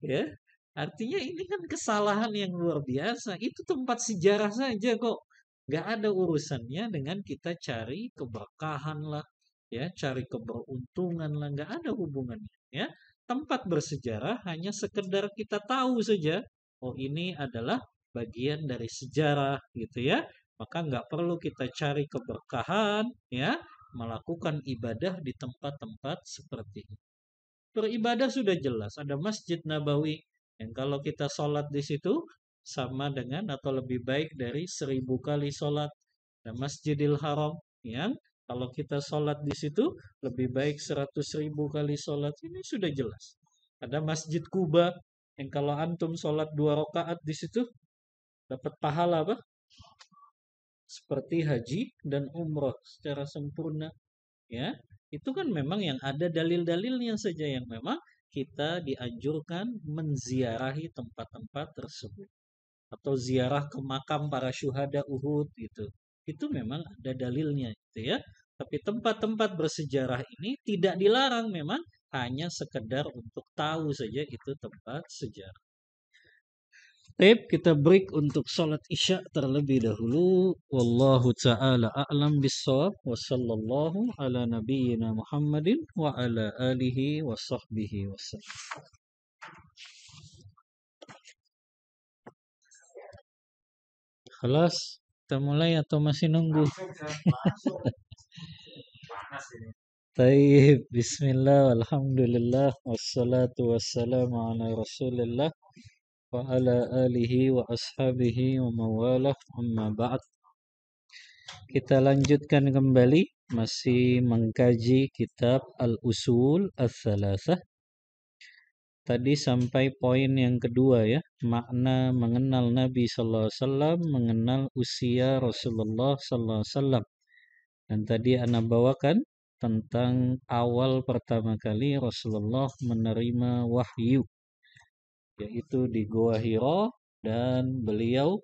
Ya, artinya ini kan kesalahan yang luar biasa. Itu tempat sejarah saja kok. Nggak ada urusannya dengan kita cari keberkahan lah, ya, cari keberuntungan lah, nggak ada hubungannya, ya. Tempat bersejarah hanya sekedar kita tahu saja, oh ini adalah bagian dari sejarah gitu, ya. Maka nggak perlu kita cari keberkahan, ya, melakukan ibadah di tempat-tempat seperti ini. Beribadah sudah jelas, ada Masjid Nabawi yang kalau kita sholat di situ sama dengan atau lebih baik dari 1000 kali sholat. Ada Masjidil Haram yang kalau kita sholat di situ lebih baik 100.000 kali sholat. Ini sudah jelas. Ada Masjid Kuba yang kalau antum sholat 2 rakaat di situ dapat pahala apa? Seperti haji dan umroh secara sempurna, ya. Itu kan memang yang ada dalil-dalilnya saja yang memang kita dianjurkan menziarahi tempat-tempat tersebut atau ziarah ke makam para syuhada Uhud gitu. Itu memang ada dalilnya gitu, ya. Tapi tempat-tempat bersejarah ini tidak dilarang, memang hanya sekedar untuk tahu saja itu tempat sejarah. Baik, kita break untuk sholat isya terlebih dahulu. Wallahu ta'ala a'lam bissawab. Wa sallallahu ala nabiyyina Muhammadin wa ala alihi wa sahbihi wasallam. Kelas, kita mulai atau masih nunggu? Taib, bismillah, alhamdulillah, wassalatu wassalamu ala rasulillah wa ala alihi wa ashabihi wa mawalah, amma ba'd. Kita lanjutkan kembali masih mengkaji kitab Al-Usul Ats-Tsalatsah. Tadi sampai poin yang kedua, ya, makna mengenal Nabi sallallahu alaihi wasallam, mengenal usia Rasulullah sallallahu alaihi wasallam. Dan tadi Ana bawakan tentang awal pertama kali Rasulullah menerima wahyu, yaitu di Gua Hira, dan beliau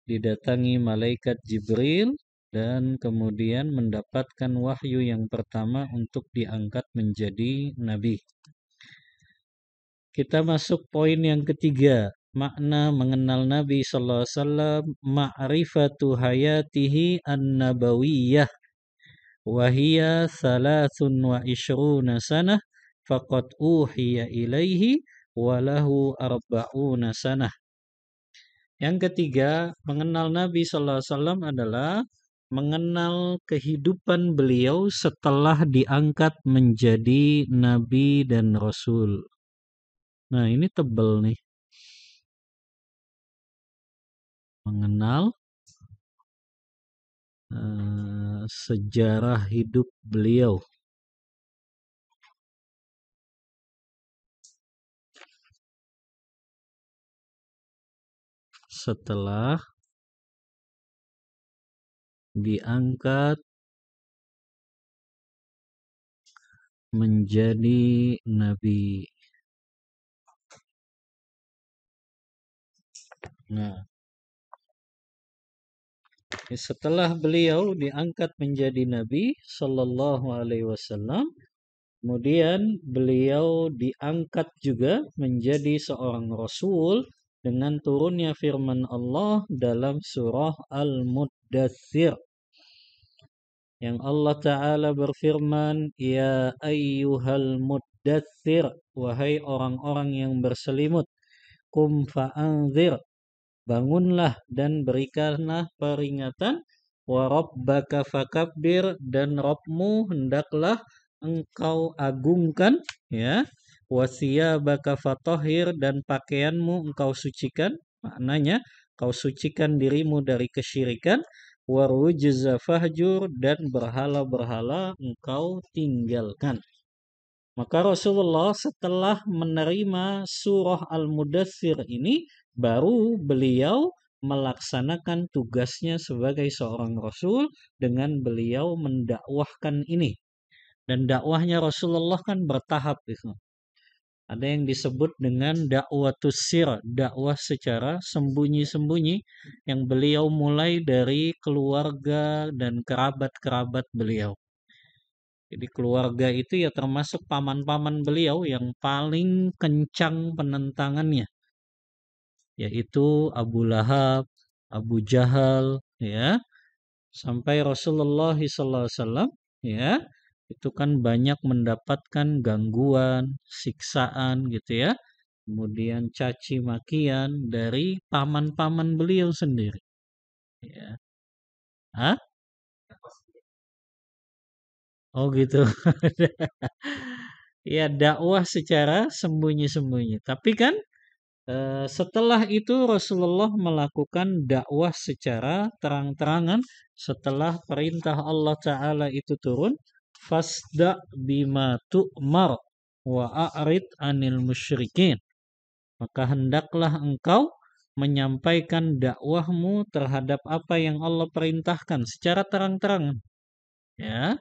didatangi malaikat Jibril dan kemudian mendapatkan wahyu yang pertama untuk diangkat menjadi nabi. Kita masuk poin yang ketiga, makna mengenal Nabi sallallahu alaihi wasallam, ma'rifatu hayatihi an-nabawiyah wa hiya 23 sanah faqad uhiya ilaihi wa lahu 40 sanah. Yang ketiga, mengenal Nabi sallallahu alaihi wasallam adalah mengenal kehidupan beliau setelah diangkat menjadi nabi dan rasul. Nah, ini tebal nih. Mengenal sejarah hidup beliau setelah diangkat menjadi nabi. Nah, setelah beliau diangkat menjadi nabi sallallahu alaihi wasallam, kemudian beliau diangkat juga menjadi seorang rasul dengan turunnya firman Allah dalam surah Al-Muddathir, yang Allah Ta'ala berfirman, ya ayyuhal muddathir, wahai orang-orang yang berselimut, kum fa'anzir, bangunlah dan berikanlah peringatan, wa rabbaka fakabbir, dan Rabbmu hendaklah engkau agungkan, ya, wa thiyabaka fatahhir, dan pakaianmu engkau sucikan, maknanya kau sucikan dirimu dari kesyirikan, warujza fahjur, dan berhala-berhala engkau tinggalkan. Maka Rasulullah setelah menerima surah Al-Mudaththir ini, baru beliau melaksanakan tugasnya sebagai seorang rasul dengan beliau mendakwahkan ini. Dan dakwahnya Rasulullah kan bertahap itu. Ada yang disebut dengan dakwatus sir, dakwah secara sembunyi-sembunyi, yang beliau mulai dari keluarga dan kerabat-kerabat beliau. Jadi keluarga itu ya termasuk paman-paman beliau yang paling kencang penentangannya, yaitu Abu Lahab, Abu Jahal, ya, sampai Rasulullah SAW, ya, itu kan banyak mendapatkan gangguan, siksaan gitu ya, kemudian caci makian dari paman-paman beliau sendiri. Ya, ah, oh gitu. Ya, dakwah secara sembunyi-sembunyi. Tapi kan setelah itu Rasulullah melakukan dakwah secara terang-terangan setelah perintah Allah Ta'ala itu turun. Fasda bima tu'mar wa a'rid anil musyrikin. Maka hendaklah engkau menyampaikan dakwahmu terhadap apa yang Allah perintahkan secara terang-terangan. Ya,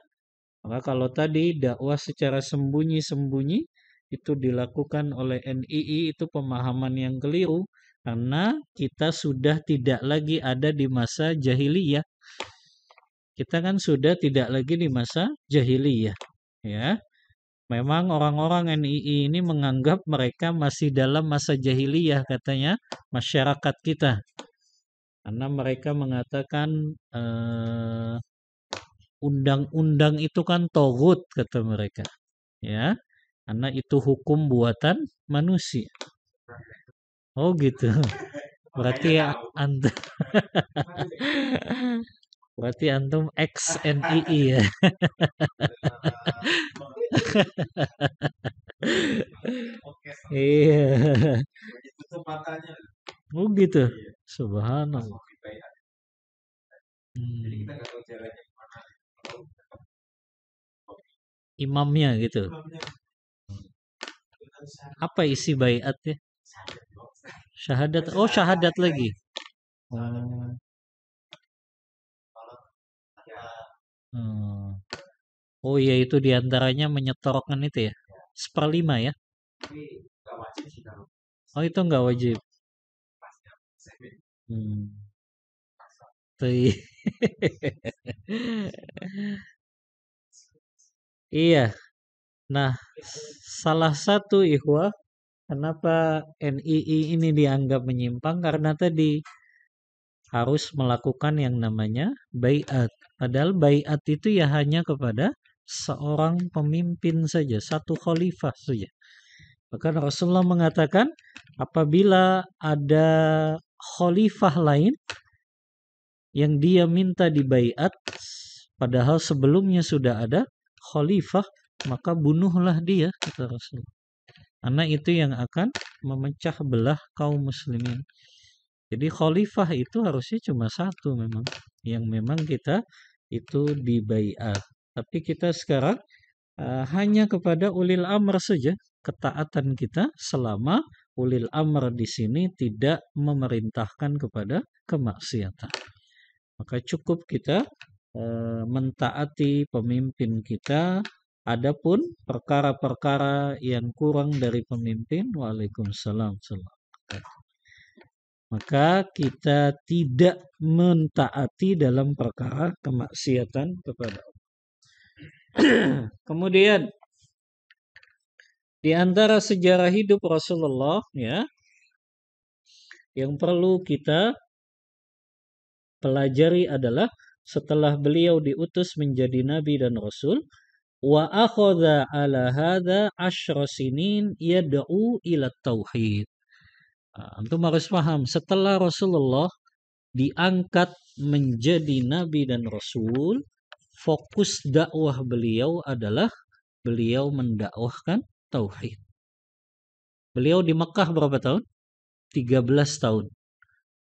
maka kalau tadi dakwah secara sembunyi-sembunyi itu dilakukan oleh NII, itu pemahaman yang keliru, karena kita sudah tidak lagi ada di masa jahiliyah. Kita kan sudah tidak lagi di masa jahiliyah, ya. Memang orang-orang NII ini menganggap mereka masih dalam masa jahiliyah, katanya masyarakat kita. Karena mereka mengatakan undang-undang itu kan togut, kata mereka. Ya, karena itu hukum buatan manusia. Oh gitu. Berarti ya antum berarti antum ex NII ya. Iya. Oh gitu. Subhanallah. Hmm. Imamnya gitu. Apa isi baiatnya? Syahadat. Oh, syahadat lagi. Oh. Hmm. Oh iya, itu diantaranya menyetorkan itu ya, 1/5 ya. Oh itu nggak wajib. Hmm. Tuh. Iya. Nah, salah satu ikhwah, kenapa NII ini dianggap menyimpang karena tadi harus melakukan yang namanya baiat. Padahal baiat itu ya hanya kepada seorang pemimpin saja, satu khalifah saja. Bahkan Rasulullah mengatakan apabila ada khalifah lain yang dia minta dibaiat padahal sebelumnya sudah ada khalifah, maka bunuhlah dia, kata Rasul. Karena itu yang akan memecah belah kaum muslimin. Jadi khalifah itu harusnya cuma satu memang, yang memang kita itu dibaiat. Tapi kita sekarang hanya kepada ulil amr saja ketaatan kita selama ulil amr di sini tidak memerintahkan kepada kemaksiatan. Maka cukup kita mentaati pemimpin kita. Adapun perkara-perkara yang kurang dari pemimpin, waalaikumsalam. Maka kita tidak mentaati dalam perkara kemaksiatan kepada Allah. Kemudian di antara sejarah hidup Rasulullah ya, yang perlu kita pelajari adalah setelah beliau diutus menjadi nabi dan rasul, wa akhadha ala hadha 10 sinin yad'u ila tauhid. Antum harus paham, setelah Rasulullah diangkat menjadi nabi dan rasul, fokus dakwah beliau adalah beliau mendakwahkan tauhid. Beliau di Mekah berapa tahun? 13 tahun.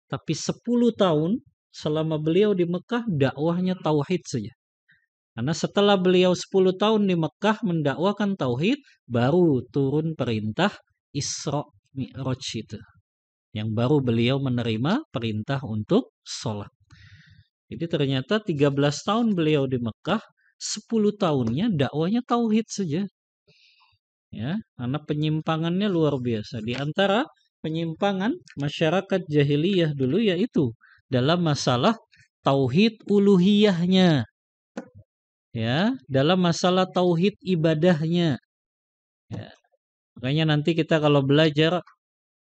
Tapi 10 tahun selama beliau di Mekah dakwahnya tauhid saja. Karena setelah beliau 10 tahun di Mekah mendakwakan tauhid, baru turun perintah Isra Mi'raj itu. Yang baru beliau menerima perintah untuk sholat. Jadi ternyata 13 tahun beliau di Mekah, 10 tahunnya dakwahnya tauhid saja. Ya, karena penyimpangannya luar biasa. Di antara penyimpangan masyarakat jahiliyah dulu yaitu dalam masalah tauhid uluhiyahnya. Ya, dalam masalah tauhid ibadahnya. Ya. Makanya nanti kita kalau belajar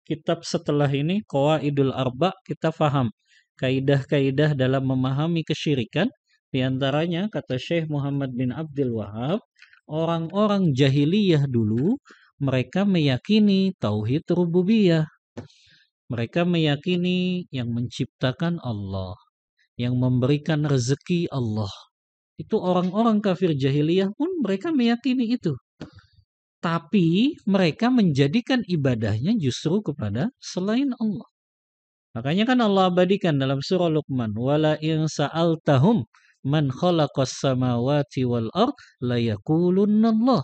kitab setelah ini Qawaidul Arba, kita faham kaidah-kaidah dalam memahami kesyirikan. Di antaranya kata Syekh Muhammad bin Abdul Wahab, orang-orang jahiliyah dulu mereka meyakini tauhid rububiyah. Mereka meyakini yang menciptakan Allah, yang memberikan rezeki Allah. Itu orang-orang kafir jahiliyah pun mereka meyakini itu. Tapi mereka menjadikan ibadahnya justru kepada selain Allah. Makanya kan Allah abadikan dalam surah Luqman, wala in sa'altahum man khalaqas samawati wal ard la yaqulunallah.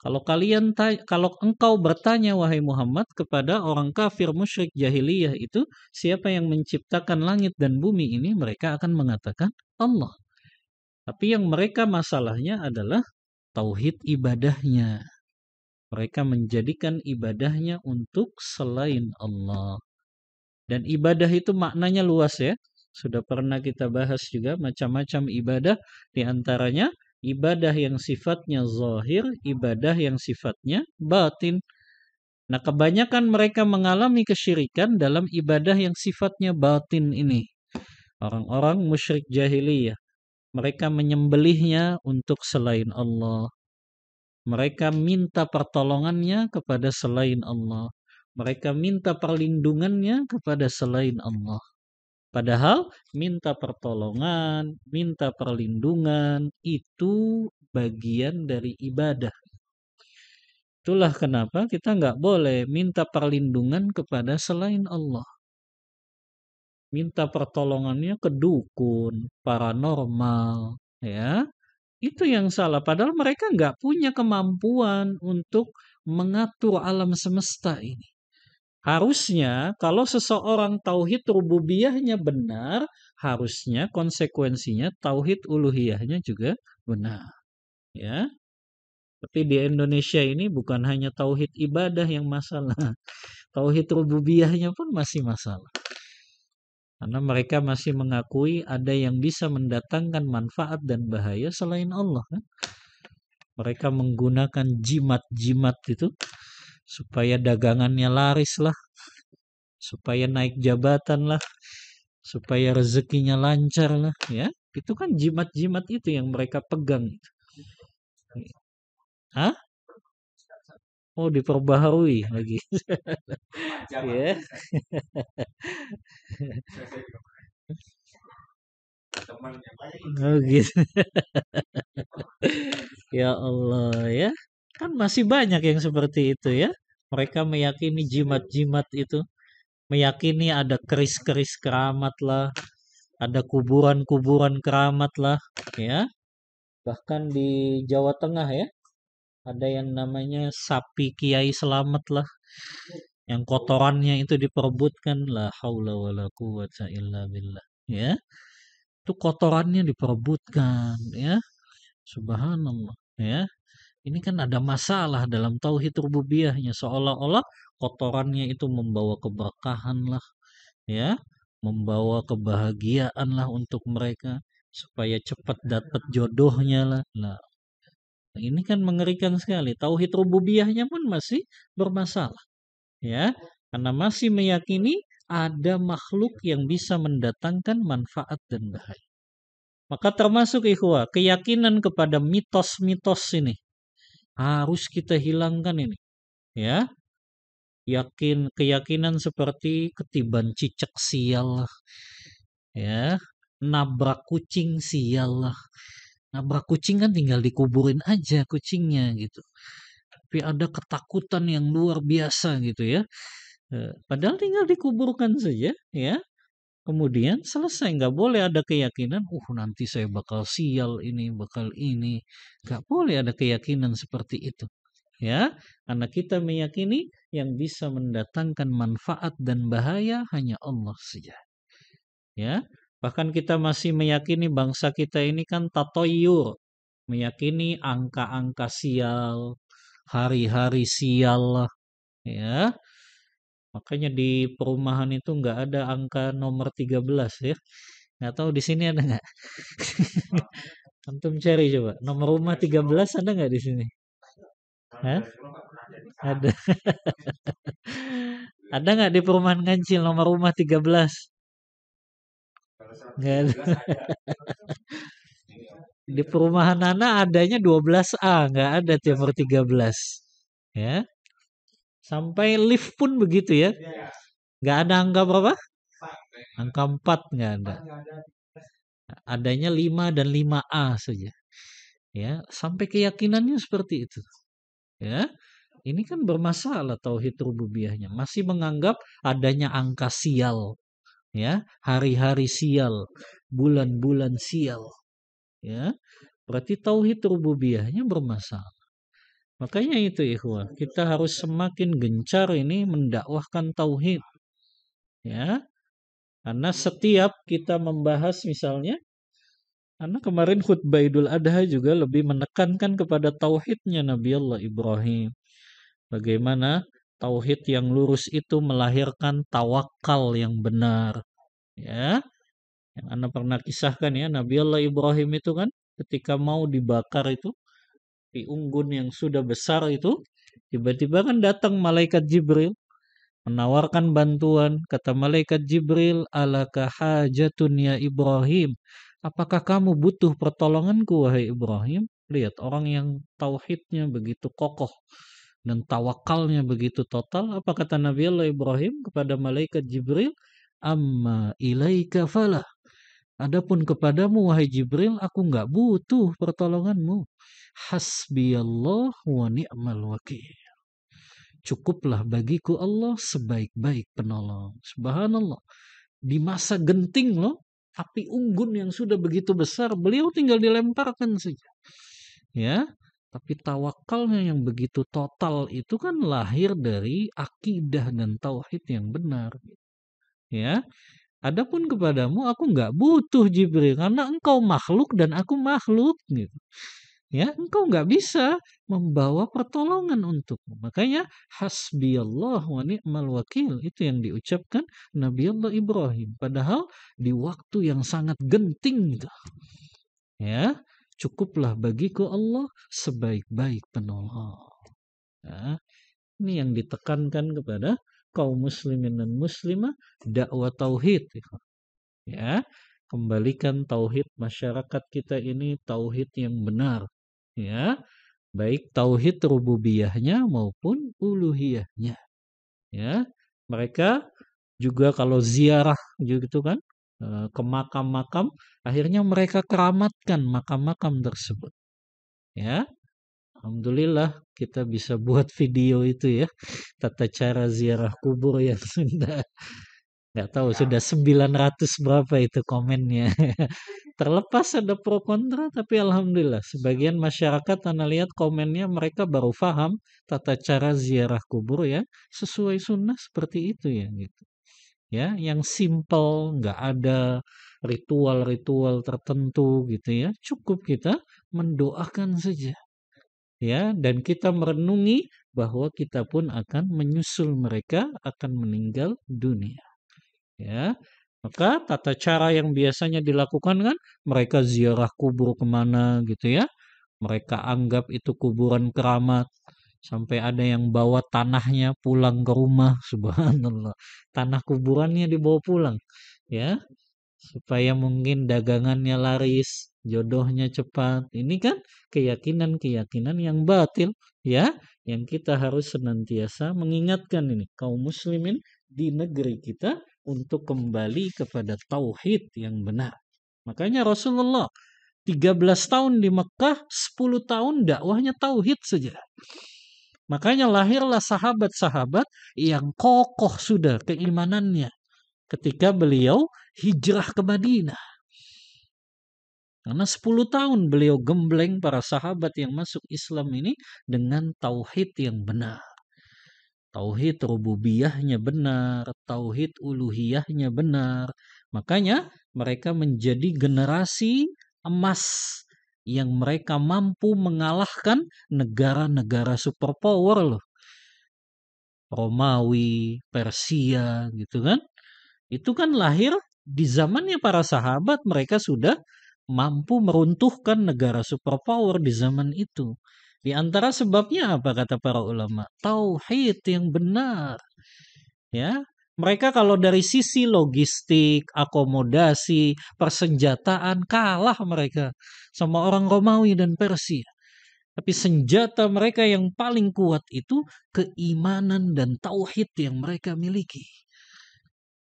Kalau engkau bertanya wahai Muhammad kepada orang kafir musyrik jahiliyah itu, siapa yang menciptakan langit dan bumi ini, mereka akan mengatakan Allah. Tapi yang mereka masalahnya adalah tauhid ibadahnya. Mereka menjadikan ibadahnya untuk selain Allah. Dan ibadah itu maknanya luas ya. Sudah pernah kita bahas juga macam-macam ibadah. Di antaranya ibadah yang sifatnya zahir, ibadah yang sifatnya batin. Nah, kebanyakan mereka mengalami kesyirikan dalam ibadah yang sifatnya batin ini. Orang-orang musyrik jahiliyah. Mereka menyembelihnya untuk selain Allah. Mereka minta pertolongannya kepada selain Allah. Mereka minta perlindungannya kepada selain Allah. Padahal minta pertolongan, minta perlindungan itu bagian dari ibadah. Itulah kenapa kita nggak boleh minta perlindungan kepada selain Allah. Minta pertolongannya ke dukun, paranormal, ya. Itu yang salah. Padahal mereka nggak punya kemampuan untuk mengatur alam semesta ini. Harusnya kalau seseorang tauhid rububiyahnya benar, harusnya konsekuensinya tauhid uluhiyahnya juga benar, ya. Tapi di Indonesia ini bukan hanya tauhid ibadah yang masalah, tauhid rububiyahnya pun masih masalah. Karena mereka masih mengakui ada yang bisa mendatangkan manfaat dan bahaya selain Allah, kan? Mereka menggunakan jimat-jimat itu supaya dagangannya laris lah, supaya naik jabatan lah, supaya rezekinya lancar lah, ya. Itu kan jimat-jimat itu yang mereka pegang. Hah? Oh, diperbaharui lagi. Ya. Oh gitu. Ya Allah, ya. Kan masih banyak yang seperti itu, ya. Mereka meyakini jimat-jimat itu, meyakini ada keris-keris keramat lah, ada kuburan-kuburan keramat lah, ya. Bahkan di Jawa Tengah, ya, ada yang namanya sapi Kiai Selamat lah, yang kotorannya itu diperebutkan, la haula wala quwata illa billah, ya. Itu kotorannya diperebutkan, ya. Subhanallah, ya. Ini kan ada masalah dalam tauhid rububiyahnya, seolah-olah kotorannya itu membawa keberkahan lah, ya, membawa kebahagiaan lah untuk mereka supaya cepat dapat jodohnya lah. Nah, ini kan mengerikan sekali. Tauhid rububiyahnya pun masih bermasalah, ya, karena masih meyakini ada makhluk yang bisa mendatangkan manfaat dan bahaya. Maka termasuk ikhwah, keyakinan kepada mitos-mitos ini harus kita hilangkan ini, ya. Keyakinan seperti ketiban cicak sial lah, ya, nabrak kucing sial lah. Nabrak kucing kan tinggal dikuburin aja kucingnya gitu. Tapi ada ketakutan yang luar biasa gitu, ya. Padahal tinggal dikuburkan saja, ya. Kemudian selesai, nggak boleh ada keyakinan, nanti saya bakal sial ini, bakal ini. Nggak boleh ada keyakinan seperti itu, ya. Karena kita meyakini yang bisa mendatangkan manfaat dan bahaya hanya Allah saja, ya. Bahkan kita masih meyakini bangsa kita ini kan tatoyur, meyakini angka-angka sial, hari-hari sial lah, ya. Makanya di perumahan itu nggak ada angka nomor 13, ya. Nggak tahu di sini ada nggak? Antum cari coba. Nomor rumah 13 ada nggak di sini? Hah? Ada. Ada nggak di perumahan Kancil nomor rumah 13? Nggak ada. Di perumahan Nana adanya 12A, nggak ada nomor 13. Ya. Sampai lift pun begitu, ya. Nggak ada angka berapa? Angka 4 nggak ada. Adanya 5 dan 5A saja. Ya, sampai keyakinannya seperti itu. Ya. Ini kan bermasalah tauhid rububiyahnya. Masih menganggap adanya angka sial, ya, hari-hari sial, bulan-bulan sial, ya. Berarti tauhid rububiyahnya bermasalah. Makanya itu ikhwah, kita harus semakin gencar ini mendakwahkan tauhid, ya. Karena setiap kita membahas misalnya, karena kemarin khutbah Idul Adha juga lebih menekankan kepada tauhidnya Nabi Allah Ibrahim. Bagaimana tauhid yang lurus itu melahirkan tawakal yang benar, ya. Yang Anda pernah kisahkan, ya, Nabi Allah Ibrahim itu kan ketika mau dibakar itu di unggun yang sudah besar itu, tiba-tiba kan datang malaikat Jibril menawarkan bantuan. Kata malaikat Jibril, alaka hajatun ya Ibrahim, apakah kamu butuh pertolonganku wahai Ibrahim? Lihat orang yang tauhidnya begitu kokoh dan tawakalnya begitu total. Apa kata Nabi Allah Ibrahim kepada malaikat Jibril? Amma ilaika falah. Adapun kepadamu wahai Jibril, aku nggak butuh pertolonganmu. Hasbiyallah wa ni'mal wakil. Cukuplah bagiku Allah sebaik-baik penolong. Subhanallah. Di masa genting loh, api unggun yang sudah begitu besar, beliau tinggal dilemparkan saja. Ya, tapi tawakalnya yang begitu total itu kan lahir dari akidah dan tauhid yang benar. Ya, Adapun kepadamu aku nggak butuh Jibril karena engkau makhluk dan aku makhluk gitu. Ya, engkau nggak bisa membawa pertolongan untukmu. Makanya hasbiyallah wa ni'mal wakil itu yang diucapkan Nabi Allah Ibrahim. Padahal di waktu yang sangat genting gitu. Ya, cukuplah bagiku Allah sebaik-baik penolong. Ya, ini yang ditekankan kepada kaum muslimin dan muslimah, dakwah tauhid. Ya, kembalikan tauhid masyarakat kita ini tauhid yang benar. Ya, baik tauhid rububiyahnya maupun uluhiyahnya. Ya, mereka juga kalau ziarah gitu kan ke makam-makam, akhirnya mereka keramatkan makam-makam tersebut. Ya, alhamdulillah kita bisa buat video itu ya, tata cara ziarah kubur yang sudah nggak tahu sudah 900 berapa itu komennya. Terlepas ada pro kontra, tapi alhamdulillah sebagian masyarakat Anda lihat komennya mereka baru paham tata cara ziarah kubur ya sesuai sunnah seperti itu ya gitu. Ya, yang simple, nggak ada ritual-ritual tertentu gitu ya. Cukup kita mendoakan saja. Ya, dan kita merenungi bahwa kita pun akan menyusul mereka akan meninggal dunia. Ya, maka tata cara yang biasanya dilakukan kan mereka ziarah kubur kemana gitu ya. Mereka anggap itu kuburan keramat. Sampai ada yang bawa tanahnya pulang ke rumah, subhanallah. Tanah kuburannya dibawa pulang, ya, supaya mungkin dagangannya laris, jodohnya cepat. Ini kan keyakinan-keyakinan yang batil, ya, yang kita harus senantiasa mengingatkan ini kaum muslimin di negeri kita untuk kembali kepada tauhid yang benar. Makanya Rasulullah 13 tahun di Mekah, 10 tahun dakwahnya tauhid saja. Makanya lahirlah sahabat-sahabat yang kokoh sudah keimanannya ketika beliau hijrah ke Madinah. Karena 10 tahun beliau gembleng para sahabat yang masuk Islam ini dengan tauhid yang benar. Tauhid rububiyahnya benar, tauhid uluhiyahnya benar. Makanya mereka menjadi generasi emas yang mereka mampu mengalahkan negara-negara superpower loh. Romawi, Persia gitu kan. Itu kan lahir di zamannya para sahabat, mereka sudah mampu meruntuhkan negara superpower di zaman itu. Di antara sebabnya apa kata para ulama? Tauhid yang benar. Ya, mereka kalau dari sisi logistik, akomodasi, persenjataan kalah mereka sama orang Romawi dan Persia. Tapi senjata mereka yang paling kuat itu keimanan dan tauhid yang mereka miliki.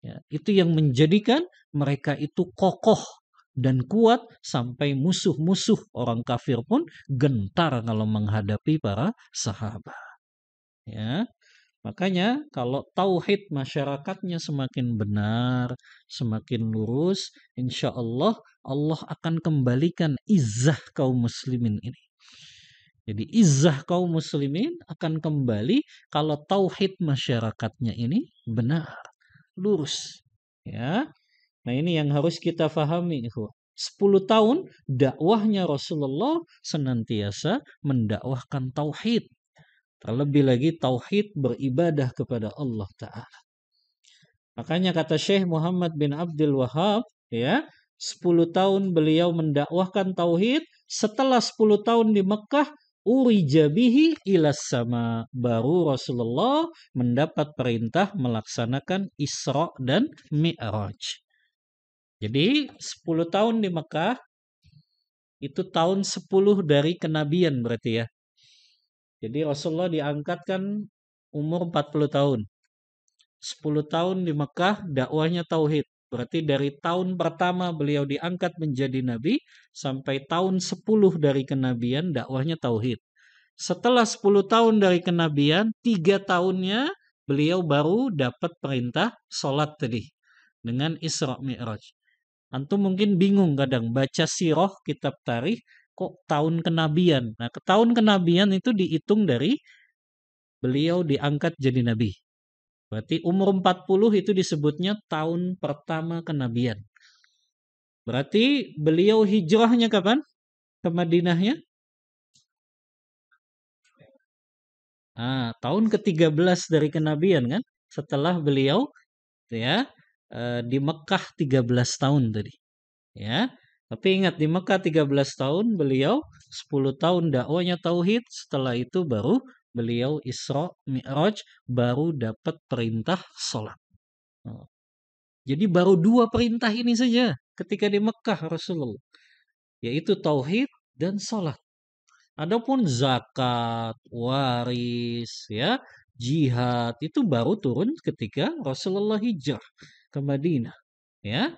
Ya, itu yang menjadikan mereka itu kokoh dan kuat sampai musuh-musuh orang kafir pun gentar kalau menghadapi para sahabat. Ya, makanya kalau tauhid masyarakatnya semakin benar, semakin lurus, insya Allah Allah akan kembalikan izzah kaum muslimin ini. Jadi izzah kaum muslimin akan kembali kalau tauhid masyarakatnya ini benar, lurus. Ya. Nah, ini yang harus kita pahami, ikhwah. 10 tahun dakwahnya Rasulullah senantiasa mendakwahkan tauhid. Terlebih lagi tauhid beribadah kepada Allah Ta'ala. Makanya kata Syekh Muhammad bin Abdul Wahab, ya, 10 tahun beliau mendakwahkan tauhid, setelah 10 tahun di Mekah, urija bihi ilas sama. Baru Rasulullah mendapat perintah melaksanakan Isra dan Mi'raj. Jadi 10 tahun di Mekah, itu tahun 10 dari kenabian berarti ya. Jadi Rasulullah diangkatkan umur 40 tahun. 10 tahun di Mekah dakwahnya tauhid. Berarti dari tahun pertama beliau diangkat menjadi nabi sampai tahun 10 dari kenabian dakwahnya tauhid. Setelah 10 tahun dari kenabian, 3 tahunnya beliau baru dapat perintah sholat tadi dengan Isra Mi'raj. Antum mungkin bingung kadang baca sirah kitab tarikh kok tahun kenabian. Nah, tahun kenabian itu dihitung dari beliau diangkat jadi nabi. Berarti umur 40 itu disebutnya tahun pertama kenabian. Berarti beliau hijrahnya kapan? Ke Madinahnya? Tahun ke-13 dari kenabian kan? Setelah beliau ya di Mekah 13 tahun tadi. Ya. Tapi ingat di Mekah 13 tahun beliau 10 tahun dakwanya tauhid, setelah itu baru beliau Isra Mi'raj, baru dapat perintah sholat. Oh. Jadi baru 2 perintah ini saja ketika di Mekah Rasulullah, yaitu tauhid dan sholat. Adapun zakat, waris, ya, jihad itu baru turun ketika Rasulullah hijrah ke Madinah, ya.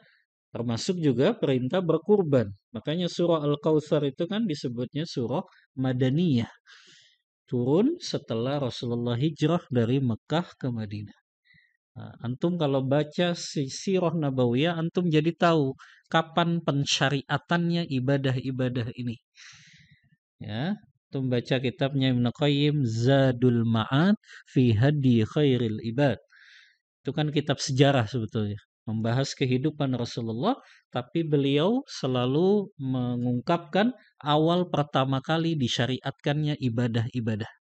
Termasuk juga perintah berkurban. Makanya surah Al-Kautsar itu kan disebutnya surah Madaniyah. Turun setelah Rasulullah hijrah dari Mekah ke Madinah. Antum kalau baca sirah Nabawiyah, antum jadi tahu kapan pensyariatannya ibadah-ibadah ini. Ya, antum baca kitabnya Ibnu Qayyim Zadul Ma'ad fi Hadi Khairil Ibad. Itu kan kitab sejarah sebetulnya, membahas kehidupan Rasulullah, tapi beliau selalu mengungkapkan awal pertama kali disyariatkannya ibadah-ibadah.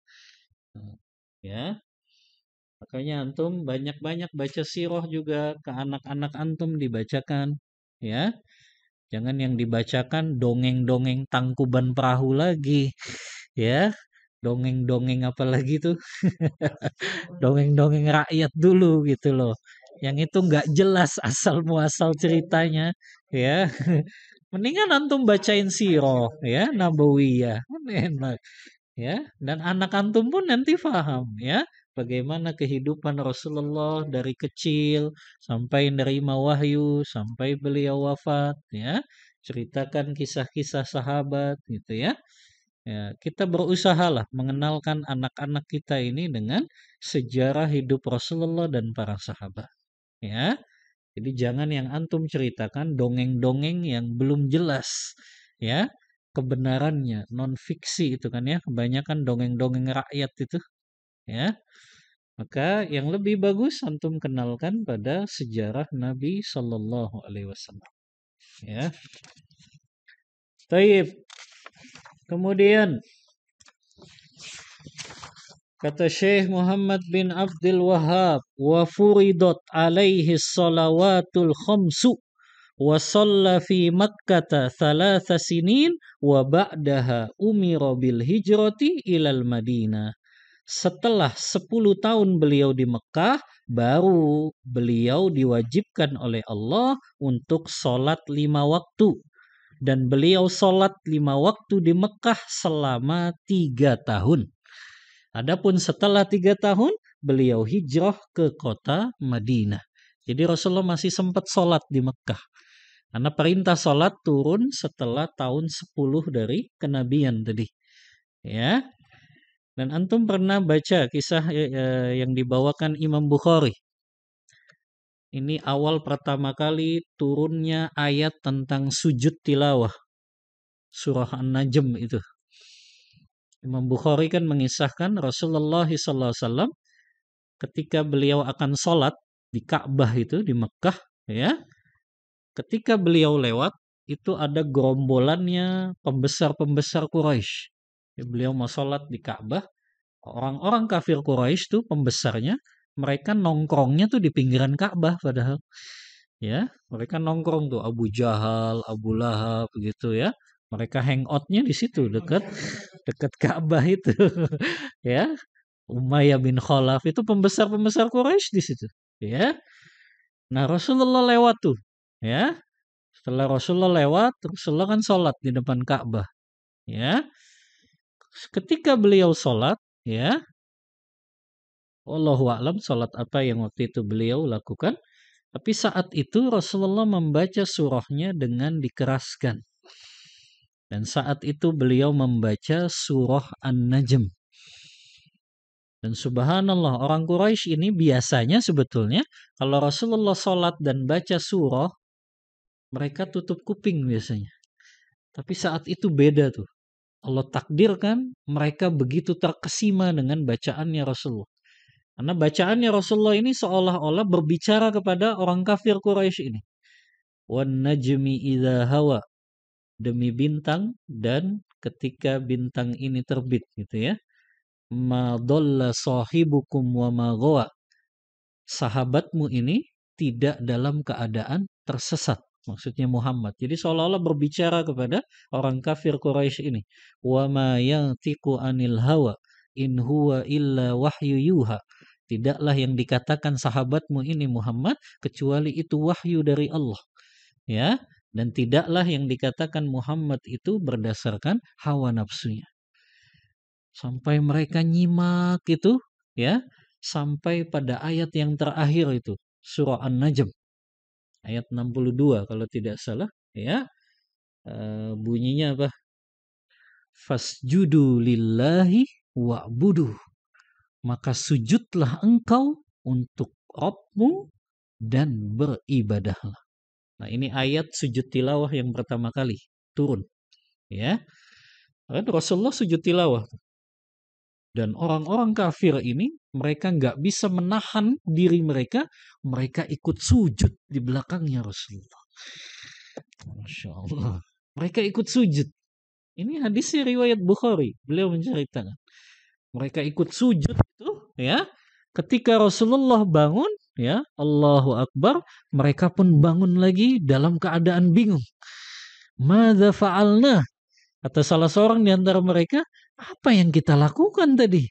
Ya, makanya antum banyak-banyak baca sirah juga ke anak-anak antum dibacakan, ya. Jangan yang dibacakan dongeng-dongeng Tangkuban Perahu lagi, ya. Dongeng-dongeng apa lagi tuh? Dongeng-dongeng rakyat dulu gitu loh. Yang itu nggak jelas asal muasal ceritanya, ya. Mendingan antum bacain sirah, ya, Nabawiyah, kan enak, ya. Dan anak antum pun nanti paham, ya, bagaimana kehidupan Rasulullah dari kecil sampai nerima wahyu sampai beliau wafat, ya. Ceritakan kisah-kisah sahabat gitu ya. Ya, kita berusahalah mengenalkan anak-anak kita ini dengan sejarah hidup Rasulullah dan para sahabat. Ya, jadi jangan yang antum ceritakan dongeng-dongeng yang belum jelas, ya, kebenarannya, non fiksi itu kan ya, kebanyakan dongeng-dongeng rakyat itu, ya. Maka yang lebih bagus antum kenalkan pada sejarah Nabi Shallallahu Alaihi Wasallam. Ya, taib. Kemudian kata Syekh Muhammad bin Abdul Wahhab, wa furidat alaihi salawatul khamsu wa shalla fi Makkah thalatha sinin wa ba'daha umira bil hijrati ilal Madinah. Setelah 10 tahun beliau di Mekah, baru beliau diwajibkan oleh Allah untuk sholat 5 waktu. Dan beliau sholat 5 waktu di Mekah selama 3 tahun. Adapun setelah 3 tahun, beliau hijrah ke kota Madinah. Jadi Rasulullah masih sempat sholat di Mekah. Karena perintah sholat turun setelah tahun 10 dari kenabian tadi. Ya. Dan antum pernah baca kisah yang dibawakan Imam Bukhari. Ini awal pertama kali turunnya ayat tentang sujud tilawah. Surah An-Najm itu. Imam Bukhari kan mengisahkan Rasulullah SAW ketika beliau akan sholat di Ka'bah itu di Mekah, ya, ketika beliau lewat itu ada gerombolannya pembesar-pembesar Quraisy. Beliau mau sholat di Ka'bah, orang-orang kafir Quraisy tuh pembesarnya, mereka nongkrongnya tuh di pinggiran Ka'bah padahal, ya, mereka nongkrong tuh Abu Jahal, Abu Lahab begitu ya. Mereka hangoutnya di situ dekat Ka'bah itu, ya. Umayyah bin Khalaf itu pembesar-pembesar Quraisy di situ, ya. Nah, Rasulullah lewat tuh, ya. Setelah Rasulullah lewat, Rasulullah kan sholat di depan Ka'bah, ya. Ketika beliau sholat, ya, wallahu a'lam sholat apa yang waktu itu beliau lakukan. Tapi saat itu Rasulullah membaca surahnya dengan dikeraskan. Dan saat itu beliau membaca surah An-Najm. Dan subhanallah, orang Quraisy ini biasanya sebetulnya kalau Rasulullah sholat dan baca surah, mereka tutup kuping biasanya. Tapi saat itu beda tuh. Allah takdirkan mereka begitu terkesima dengan bacaannya Rasulullah. Karena bacaannya Rasulullah ini seolah-olah berbicara kepada orang kafir Quraisy ini. Wan najmi idza hawa, demi bintang dan ketika bintang ini terbit gitu ya. Ma dhalla sahibukum wa ma ghawa. Sahabatmu ini tidak dalam keadaan tersesat. Maksudnya Muhammad. Jadi seolah-olah berbicara kepada orang kafir Quraisy ini. Wa ma yantiqu anil hawa in huwa illa wahyu yuha. Tidaklah yang dikatakan sahabatmu ini Muhammad kecuali itu wahyu dari Allah. Ya, dan tidaklah yang dikatakan Muhammad itu berdasarkan hawa nafsunya. Sampai mereka nyimak itu, ya, sampai pada ayat yang terakhir itu, surah An-Najm, ayat 62 kalau tidak salah, ya. Bunyinya apa? Fasjudu lillahi wa'budu. Maka sujudlah engkau untuk Rabbmu dan beribadahlah. Nah, ini ayat sujud tilawah yang pertama kali turun, ya. Kan Rasulullah sujud tilawah. Dan orang-orang kafir ini, mereka nggak bisa menahan diri mereka, mereka ikut sujud di belakangnya Rasulullah. Masya Allah. Mereka ikut sujud. Ini hadisnya riwayat Bukhari. Beliau menceritakan. Mereka ikut sujud itu, ya. Ketika Rasulullah bangun, ya, Allahu Akbar, mereka pun bangun lagi dalam keadaan bingung. Madza fa'alna? Kata salah seorang di antara mereka, apa yang kita lakukan tadi?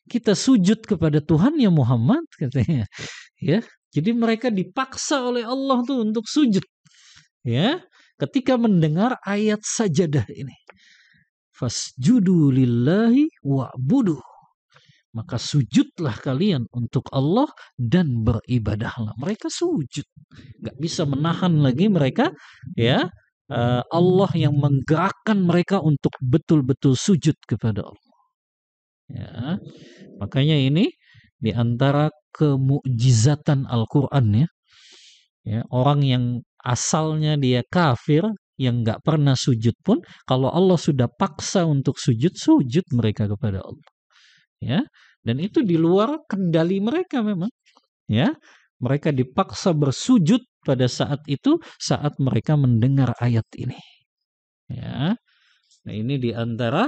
Kita sujud kepada Tuhan ya Muhammad, katanya. Ya, jadi mereka dipaksa oleh Allah tuh untuk sujud. Ya, ketika mendengar ayat sajadah ini. Fasjudu lillahi wa'budu. Maka sujudlah kalian untuk Allah dan beribadahlah. Mereka sujud. Gak bisa menahan lagi mereka, ya. Allah yang menggerakkan mereka untuk betul-betul sujud kepada Allah. Ya, makanya ini di antara kemukjizatan Al-Quran ya. Ya, orang yang asalnya dia kafir, yang nggak pernah sujud pun, kalau Allah sudah paksa untuk sujud, sujud mereka kepada Allah. Ya, dan itu di luar kendali mereka memang. Ya, mereka dipaksa bersujud pada saat itu, saat mereka mendengar ayat ini. Ya, nah ini di antara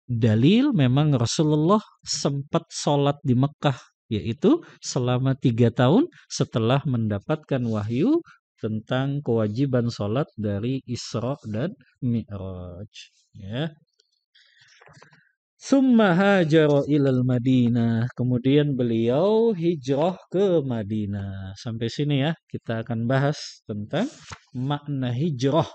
dalil memang Rasulullah sempat sholat di Mekah, yaitu selama 3 tahun setelah mendapatkan wahyu tentang kewajiban sholat dari Isra dan Mi'raj. Ya. Summa hajara ilal Madinah. Kemudian beliau hijrah ke Madinah. Sampai sini ya, kita akan bahas tentang makna hijrah.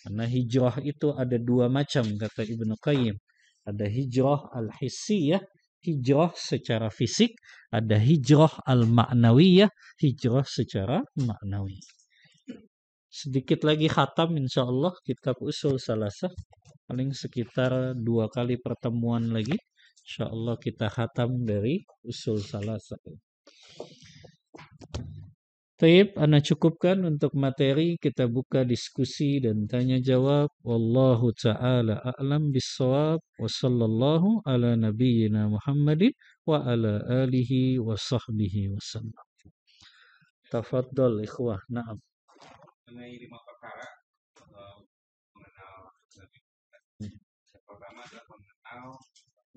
Karena hijrah itu ada 2 macam, kata Ibnu Qayyim. Ada hijrah al-hissiyah, hijrah secara fisik. Ada hijrah al-ma'nawiyah, hijrah secara maknawi. Sedikit lagi khatam insyaallah kitab Ushul Salasah. Paling sekitar 2 kali pertemuan lagi. Insyaallah kita khatam dari Ushul Salasah. Taib, ana cukupkan untuk materi, kita buka diskusi dan tanya jawab. Wallahu ta'ala a'lam bissawab. Wa sallallahu ala nabiyyina Muhammadin wa ala alihi wa sahbihi wasallam. Tafadhal ikhwah. Na'am. Mengenai 5 perkara mengenal Nabi. Yang pertama adalah mengenal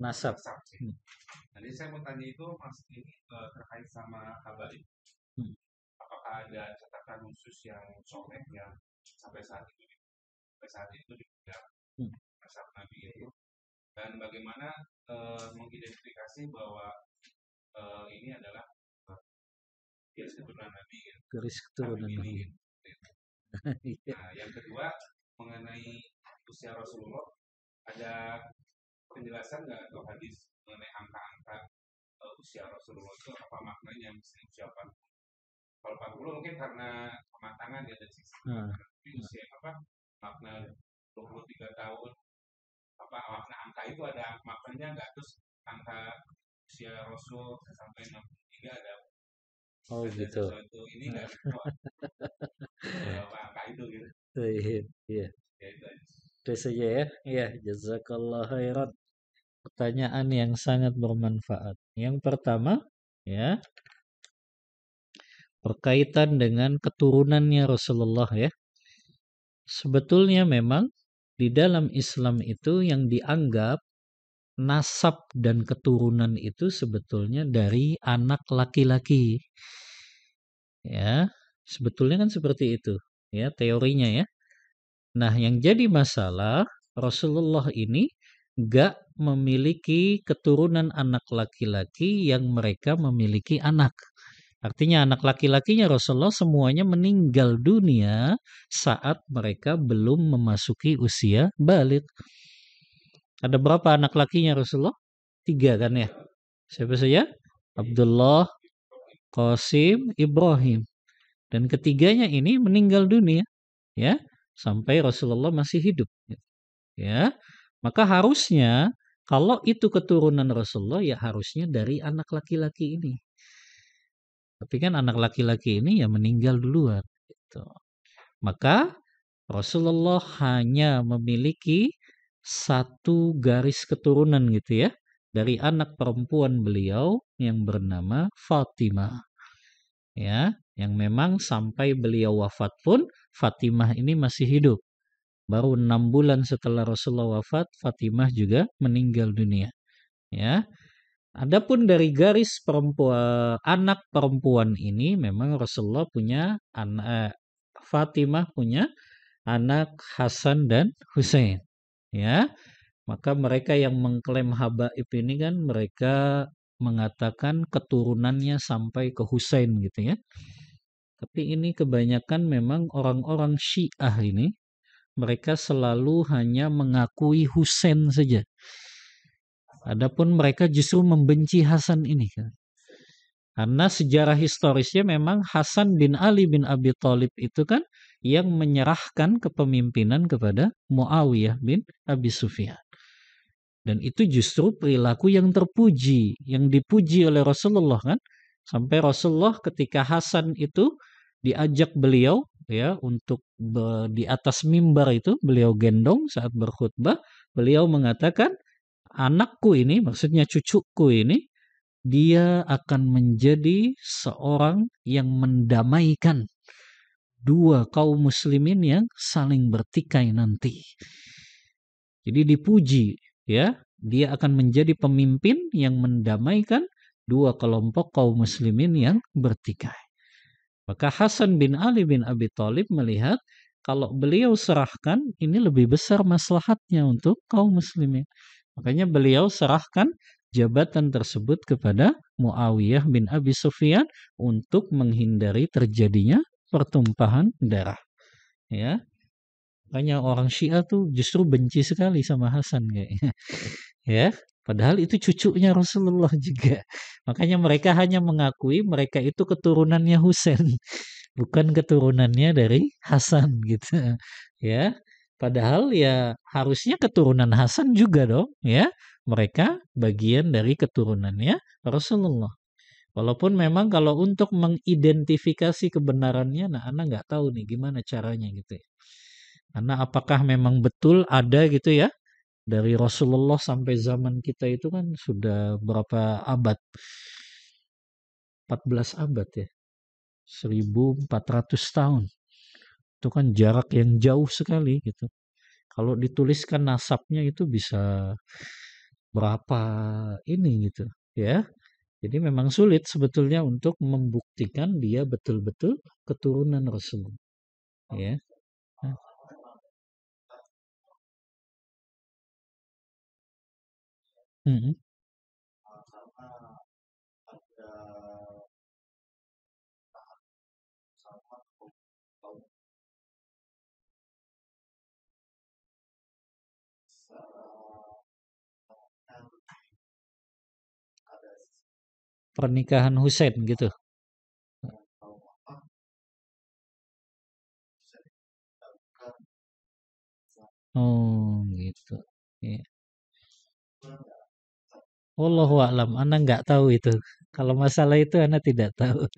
Nasab. Jadi saya mau tanya itu mas ini terkait sama habaib. Apakah ada catatan khusus yang soleh yang sampai saat itu dipegang nasab Nabi itu, dan bagaimana mengidentifikasi bahwa ini adalah garis keturunan Nabi, garis keturunan Nabi. Nah, yang kedua mengenai usia Rasulullah, ada penjelasan nggak atau hadis mengenai angka-angka usia Rasulullah itu apa maknanya, misalnya usia 40? Kalau 40 mungkin karena kematangan ya dari sisi tapi usia apa makna 23 tahun, apa makna angka itu ada maknanya nggak? Terus angka usia Rasul sampai 63 ada gitu. Ini nggak apa angka itu gitu. Iya. Itu saja ya. Iya, jazakallah khairan. Pertanyaan yang sangat bermanfaat. Yang pertama, Ya, berkaitan dengan keturunannya Rasulullah ya. Sebetulnya memang di dalam Islam itu yang dianggap nasab dan keturunan itu sebetulnya dari anak laki-laki. Ya, sebetulnya kan seperti itu ya teorinya ya. Nah, yang jadi masalah Rasulullah ini gak memiliki keturunan anak laki-laki yang mereka memiliki anak. Artinya anak laki-lakinya Rasulullah semuanya meninggal dunia saat mereka belum memasuki usia balik. Ada berapa anak lakinya Rasulullah? 3 kan ya? Siapa saja? Abdullah, Qasim, Ibrahim. Dan ketiganya ini meninggal dunia ya sampai Rasulullah masih hidup ya. Maka harusnya kalau itu keturunan Rasulullah ya harusnya dari anak laki-laki ini. Tapi kan anak laki-laki ini ya meninggal duluan gitu. Maka Rasulullah hanya memiliki satu garis keturunan gitu ya dari anak perempuan beliau yang bernama Fatimah. Ya, yang memang sampai beliau wafat pun Fatimah ini masih hidup. Baru 6 bulan setelah Rasulullah wafat, Fatimah juga meninggal dunia. Ya, adapun dari garis perempuan anak perempuan ini memang Rasulullah punya anak Fatimah punya anak Hasan dan Hussein. Ya, maka mereka yang mengklaim habaib ini kan mereka mengatakan keturunannya sampai ke Hussein gitu ya. Tapi ini kebanyakan memang orang-orang Syiah ini mereka selalu hanya mengakui Husain saja. Adapun mereka justru membenci Hasan ini kan. Karena sejarah historisnya memang Hasan bin Ali bin Abi Thalib itu kan yang menyerahkan kepemimpinan kepada Muawiyah bin Abi Sufyan. Dan itu justru perilaku yang terpuji, yang dipuji oleh Rasulullah kan. Sampai Rasulullah ketika Hasan itu diajak beliau ya untuk di atas mimbar itu beliau gendong saat berkhutbah, beliau mengatakan, anakku ini, maksudnya cucuku ini, dia akan menjadi seorang yang mendamaikan dua kaum muslimin yang saling bertikai nanti. Jadi dipuji ya, dia akan menjadi pemimpin yang mendamaikan dua kelompok kaum muslimin yang bertikai. Maka Hasan bin Ali bin Abi Thalib melihat kalau beliau serahkan ini lebih besar maslahatnya untuk kaum muslimin. Makanya beliau serahkan jabatan tersebut kepada Muawiyah bin Abi Sufyan untuk menghindari terjadinya pertumpahan darah. Ya, makanya orang Syiah tuh justru benci sekali sama Hasan kayaknya. Ya, padahal itu cucunya Rasulullah juga. Makanya mereka hanya mengakui mereka itu keturunannya Husain, bukan keturunannya dari Hasan gitu. Ya, padahal ya harusnya keturunan Hasan juga dong, ya. Mereka bagian dari keturunannya Rasulullah. Walaupun memang kalau untuk mengidentifikasi kebenarannya, nah Anda nggak tahu nih gimana caranya gitu ya. Karena apakah memang betul ada gitu ya, dari Rasulullah sampai zaman kita itu kan sudah berapa abad? 14 abad ya. 1400 tahun. Itu kan jarak yang jauh sekali gitu. Kalau dituliskan nasabnya itu bisa berapa ini gitu ya. Jadi memang sulit sebetulnya untuk membuktikan dia betul-betul keturunan Rasul ya. Mm-mm. Pernikahan Husain gitu. Oh gitu. Iya. Wallahu a'lam. Ana nggak tahu itu. Kalau masalah itu Ana tidak tahu.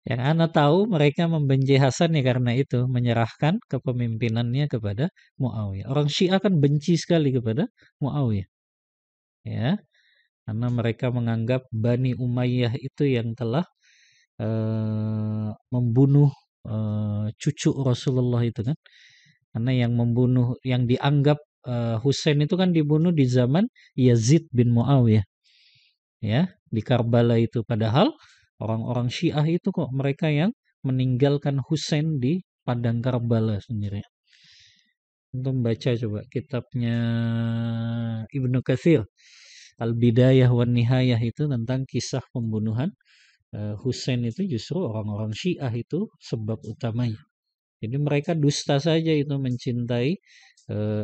Yang Ana tahu mereka membenci Hasan ya karena itu menyerahkan kepemimpinannya kepada Muawiyah. Orang Syiah kan benci sekali kepada Muawiyah. Ya. karena mereka menganggap Bani Umayyah itu yang telah membunuh cucu Rasulullah itu kan, karena yang membunuh, yang dianggap Husain itu kan dibunuh di zaman Yazid bin Muawiyah, ya, di Karbala itu. Padahal orang-orang Syiah itu kok mereka yang meninggalkan Husain di padang Karbala sendiri. Untuk baca coba kitabnya Ibnu Katsir, Al-Bidayah wan Nihayah, itu tentang kisah pembunuhan Husain. Itu justru orang-orang Syiah itu sebab utamanya. Jadi mereka dusta saja itu mencintai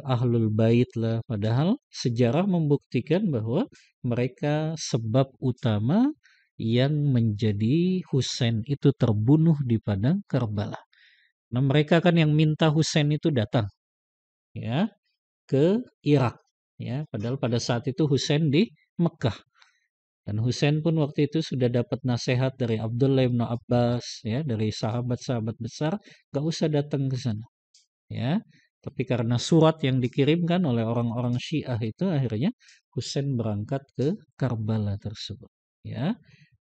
Ahlul Bait lah. Padahal sejarah membuktikan bahwa mereka sebab utama yang menjadi Husain itu terbunuh di padang Karbala. Nah, mereka kan yang minta Husain itu datang, ya, ke Irak, ya. Padahal pada saat itu Husain di Mekah. Dan Husain pun waktu itu sudah dapat nasihat dari Abdullah bin Abbas, ya, dari sahabat-sahabat besar, gak usah datang ke sana, ya. Tapi karena surat yang dikirimkan oleh orang-orang Syiah itu, akhirnya Husain berangkat ke Karbala tersebut, ya.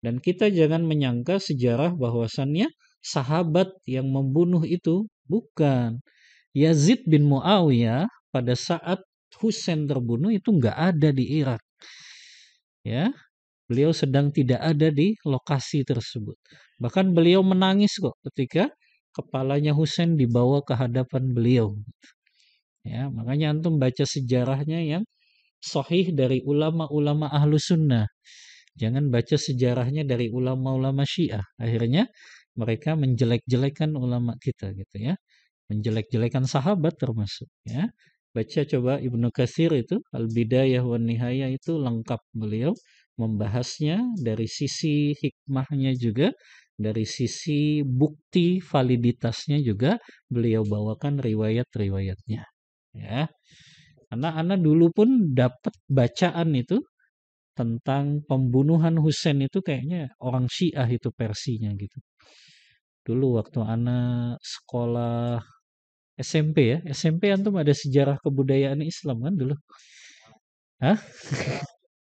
Dan kita jangan menyangka sejarah bahwasannya sahabat yang membunuh itu bukan. Yazid bin Muawiyah pada saat Husain terbunuh itu nggak ada di Irak, ya. Beliau sedang tidak ada di lokasi tersebut. Bahkan beliau menangis kok ketika kepalanya Husain dibawa ke hadapan beliau. Ya, makanya antum baca sejarahnya yang sahih dari ulama-ulama ahlu sunnah. Jangan baca sejarahnya dari ulama-ulama Syiah. Akhirnya mereka menjelek-jelekan ulama kita gitu ya. Menjelek-jelekan sahabat termasuk ya. Baca coba Ibnu Katsir itu Al-Bidayah wan Nihayah, itu lengkap beliau membahasnya dari sisi hikmahnya juga, dari sisi bukti validitasnya juga beliau bawakan riwayat-riwayatnya, ya. Karena anak dulu pun dapat bacaan itu tentang pembunuhan Husain itu kayaknya orang Syiah itu versinya gitu. Dulu waktu anak sekolah SMP ya, SMP antum ada sejarah kebudayaan Islam kan dulu? Hah?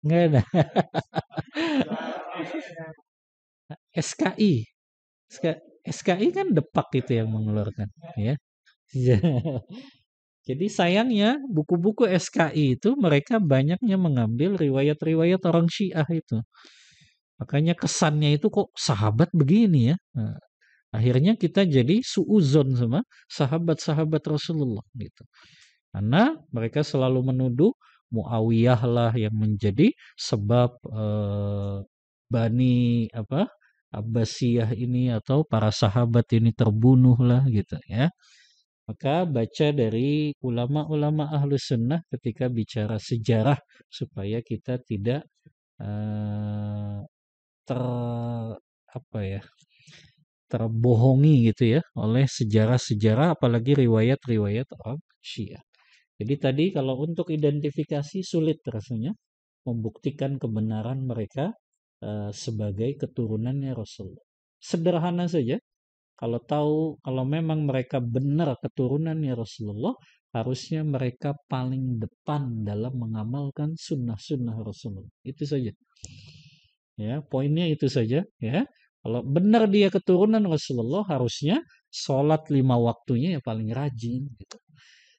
Nggak ada. SKI. SKI kan Depak itu yang mengeluarkan, ya. Jadi sayangnya buku-buku SKI itu mereka banyaknya mengambil riwayat-riwayat orang Syiah itu. Makanya kesannya itu kok sahabat begini ya. Nah, akhirnya kita jadi suuzon sama sahabat-sahabat Rasulullah gitu. Karena mereka selalu menuduh Muawiyah lah yang menjadi sebab Bani apa Abbasiyah ini atau para sahabat ini terbunuh lah gitu ya. Maka baca dari ulama-ulama ahlu sunnah ketika bicara sejarah supaya kita tidak eh, ter apa ya terbohongi gitu ya oleh sejarah-sejarah, apalagi riwayat-riwayat orang Syiah. Jadi tadi kalau untuk identifikasi sulit rasanya membuktikan kebenaran mereka sebagai keturunannya Rasulullah. Sederhana saja, kalau tahu kalau memang mereka benar keturunannya Rasulullah, harusnya mereka paling depan dalam mengamalkan sunnah-sunnah Rasulullah. Itu saja. Ya, poinnya itu saja. Ya, kalau benar dia keturunan Rasulullah, harusnya sholat 5 waktunya ya paling rajin. Gitu.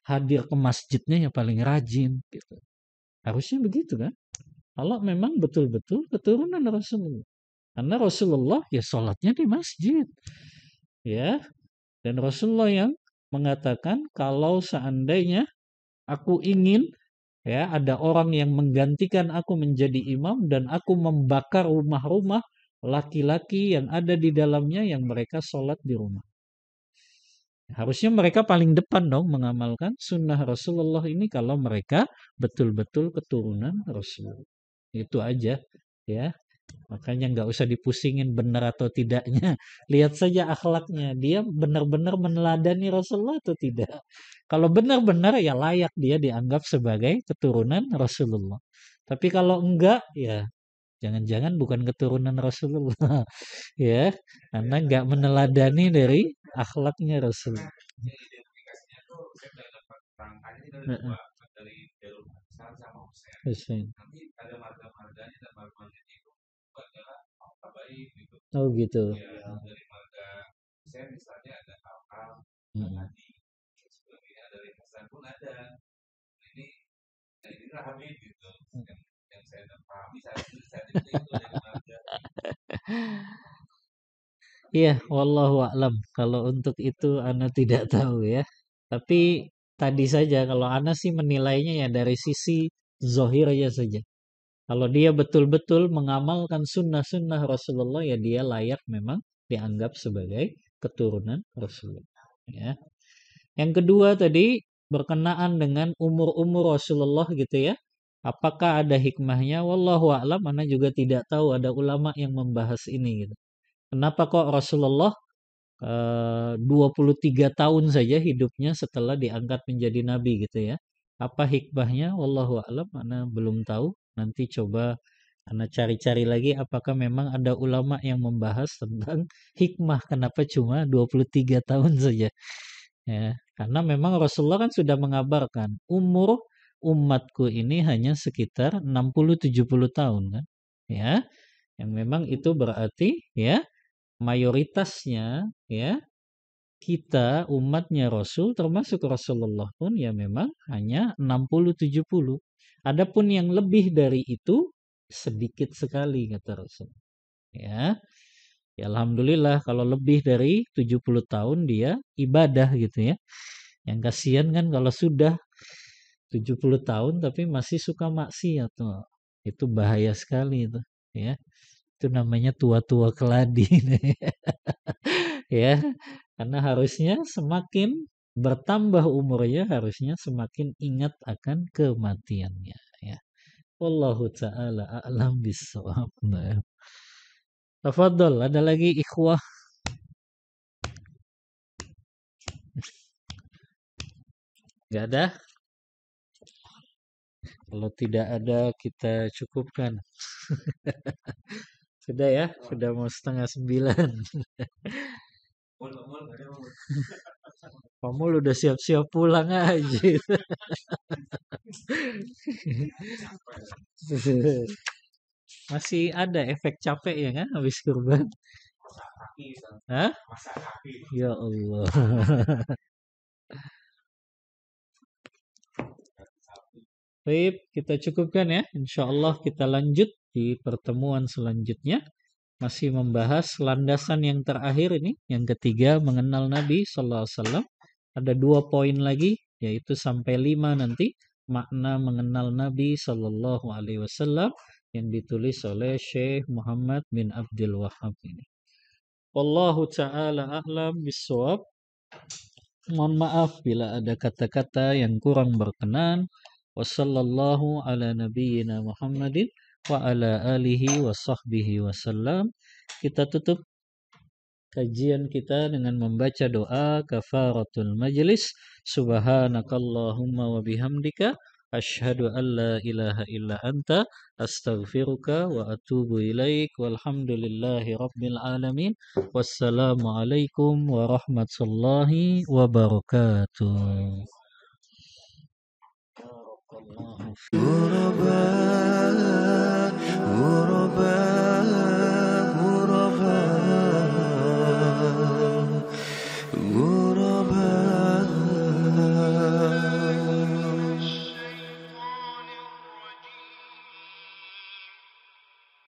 Hadir ke masjidnya ya paling rajin. Gitu. Harusnya begitu kan? Kalau memang betul-betul keturunan Rasulullah. Karena Rasulullah ya sholatnya di masjid. Ya, dan Rasulullah yang mengatakan kalau seandainya aku ingin ya ada orang yang menggantikan aku menjadi imam dan aku membakar rumah-rumah laki-laki yang ada di dalamnya yang mereka sholat di rumah. Harusnya mereka paling depan dong mengamalkan sunnah Rasulullah ini kalau mereka betul-betul keturunan Rasulullah. Itu aja ya. Makanya nggak usah dipusingin benar atau tidaknya. Lihat saja akhlaknya. Dia benar-benar meneladani Rasulullah atau tidak. Kalau benar-benar ya layak dia dianggap sebagai keturunan Rasulullah. Tapi kalau enggak ya jangan-jangan bukan keturunan Rasulullah. Ya, karena nggak meneladani dari akhlaknya Rasulullah. Identifikasinya tuh saya udah dapat rangkanya dari Heeh. dua, dari jalur Hasan sama Husain. Husain. Nanti ada marga-marganya dan marga-marganya itu adalah baik gitu. Oh gitu. Ya, dari marga Husain misalnya ada Al-Am, Hadi, sebagainya dari Hasan pun ada. Ini Habib gitu. Yang saya pahami saat itu dari marga. Iya, wallahu a'lam. Kalau untuk itu ana tidak tahu ya. Tapi tadi saja kalau ana sih menilainya ya dari sisi zahirnya saja. Kalau dia betul-betul mengamalkan sunnah-sunnah Rasulullah ya dia layak memang dianggap sebagai keturunan Rasulullah. Ya. Yang kedua tadi berkenaan dengan umur-umur Rasulullah gitu ya. Apakah ada hikmahnya? Wallahu a'lam. Ana juga tidak tahu ada ulama yang membahas ini gitu. Kenapa kok Rasulullah 23 tahun saja hidupnya setelah diangkat menjadi nabi gitu ya. Apa hikmahnya? Wallahu a'lam, ana belum tahu. Nanti coba ana cari-cari lagi apakah memang ada ulama yang membahas tentang hikmah kenapa cuma 23 tahun saja. Ya, karena memang Rasulullah kan sudah mengabarkan umur umatku ini hanya sekitar 60-70 tahun kan. Ya, yang memang itu berarti ya mayoritasnya ya kita umatnya Rasul termasuk Rasulullah pun ya memang hanya 60-70. Adapun yang lebih dari itu sedikit sekali kata Rasul. Ya. Ya alhamdulillah kalau lebih dari 70 tahun dia ibadah gitu ya. Yang kasihan kan kalau sudah 70 tahun tapi masih suka maksiat tuh. Itu bahaya sekali itu ya. Itu namanya tua-tua keladi. Ya, karena harusnya semakin bertambah umurnya harusnya semakin ingat akan kematiannya ya. Wallahu taala a'lam bissawab. Nah. Tafadhol, ada lagi ikhwah. Enggak ada? Kalau tidak ada kita cukupkan. Sudah ya, sudah mau 8:30. Kamu udah siap-siap pulang aja. Masih ada efek capek ya kan habis kurban? Hah? Ya Allah. Baik, kita cukupkan ya. Insya Allah kita lanjut di pertemuan selanjutnya. Masih membahas landasan yang terakhir ini, yang ketiga mengenal Nabi Sallallahu Alaihi Wasallam. Ada 2 poin lagi, yaitu sampai 5 nanti makna mengenal Nabi Sallallahu Alaihi Wasallam yang ditulis oleh Syekh Muhammad bin Abdul Wahhab ini. Wallahu taala a'lam bissawab. Mohon maaf bila ada kata-kata yang kurang berkenan. Wassallallahu ala nabiyyina Muhammadin wa ala alihi wa sahbihi wasallam. Kita tutup kajian kita dengan membaca doa kafaratul majlis. Subhanakallahumma wa bihamdika asyhadu an la ilaha illa anta astaghfiruka wa atubu ilaik walhamdulillahi rabbil alamin. Wassalamu alaikum warahmatullahi wabarakatuh. غرباء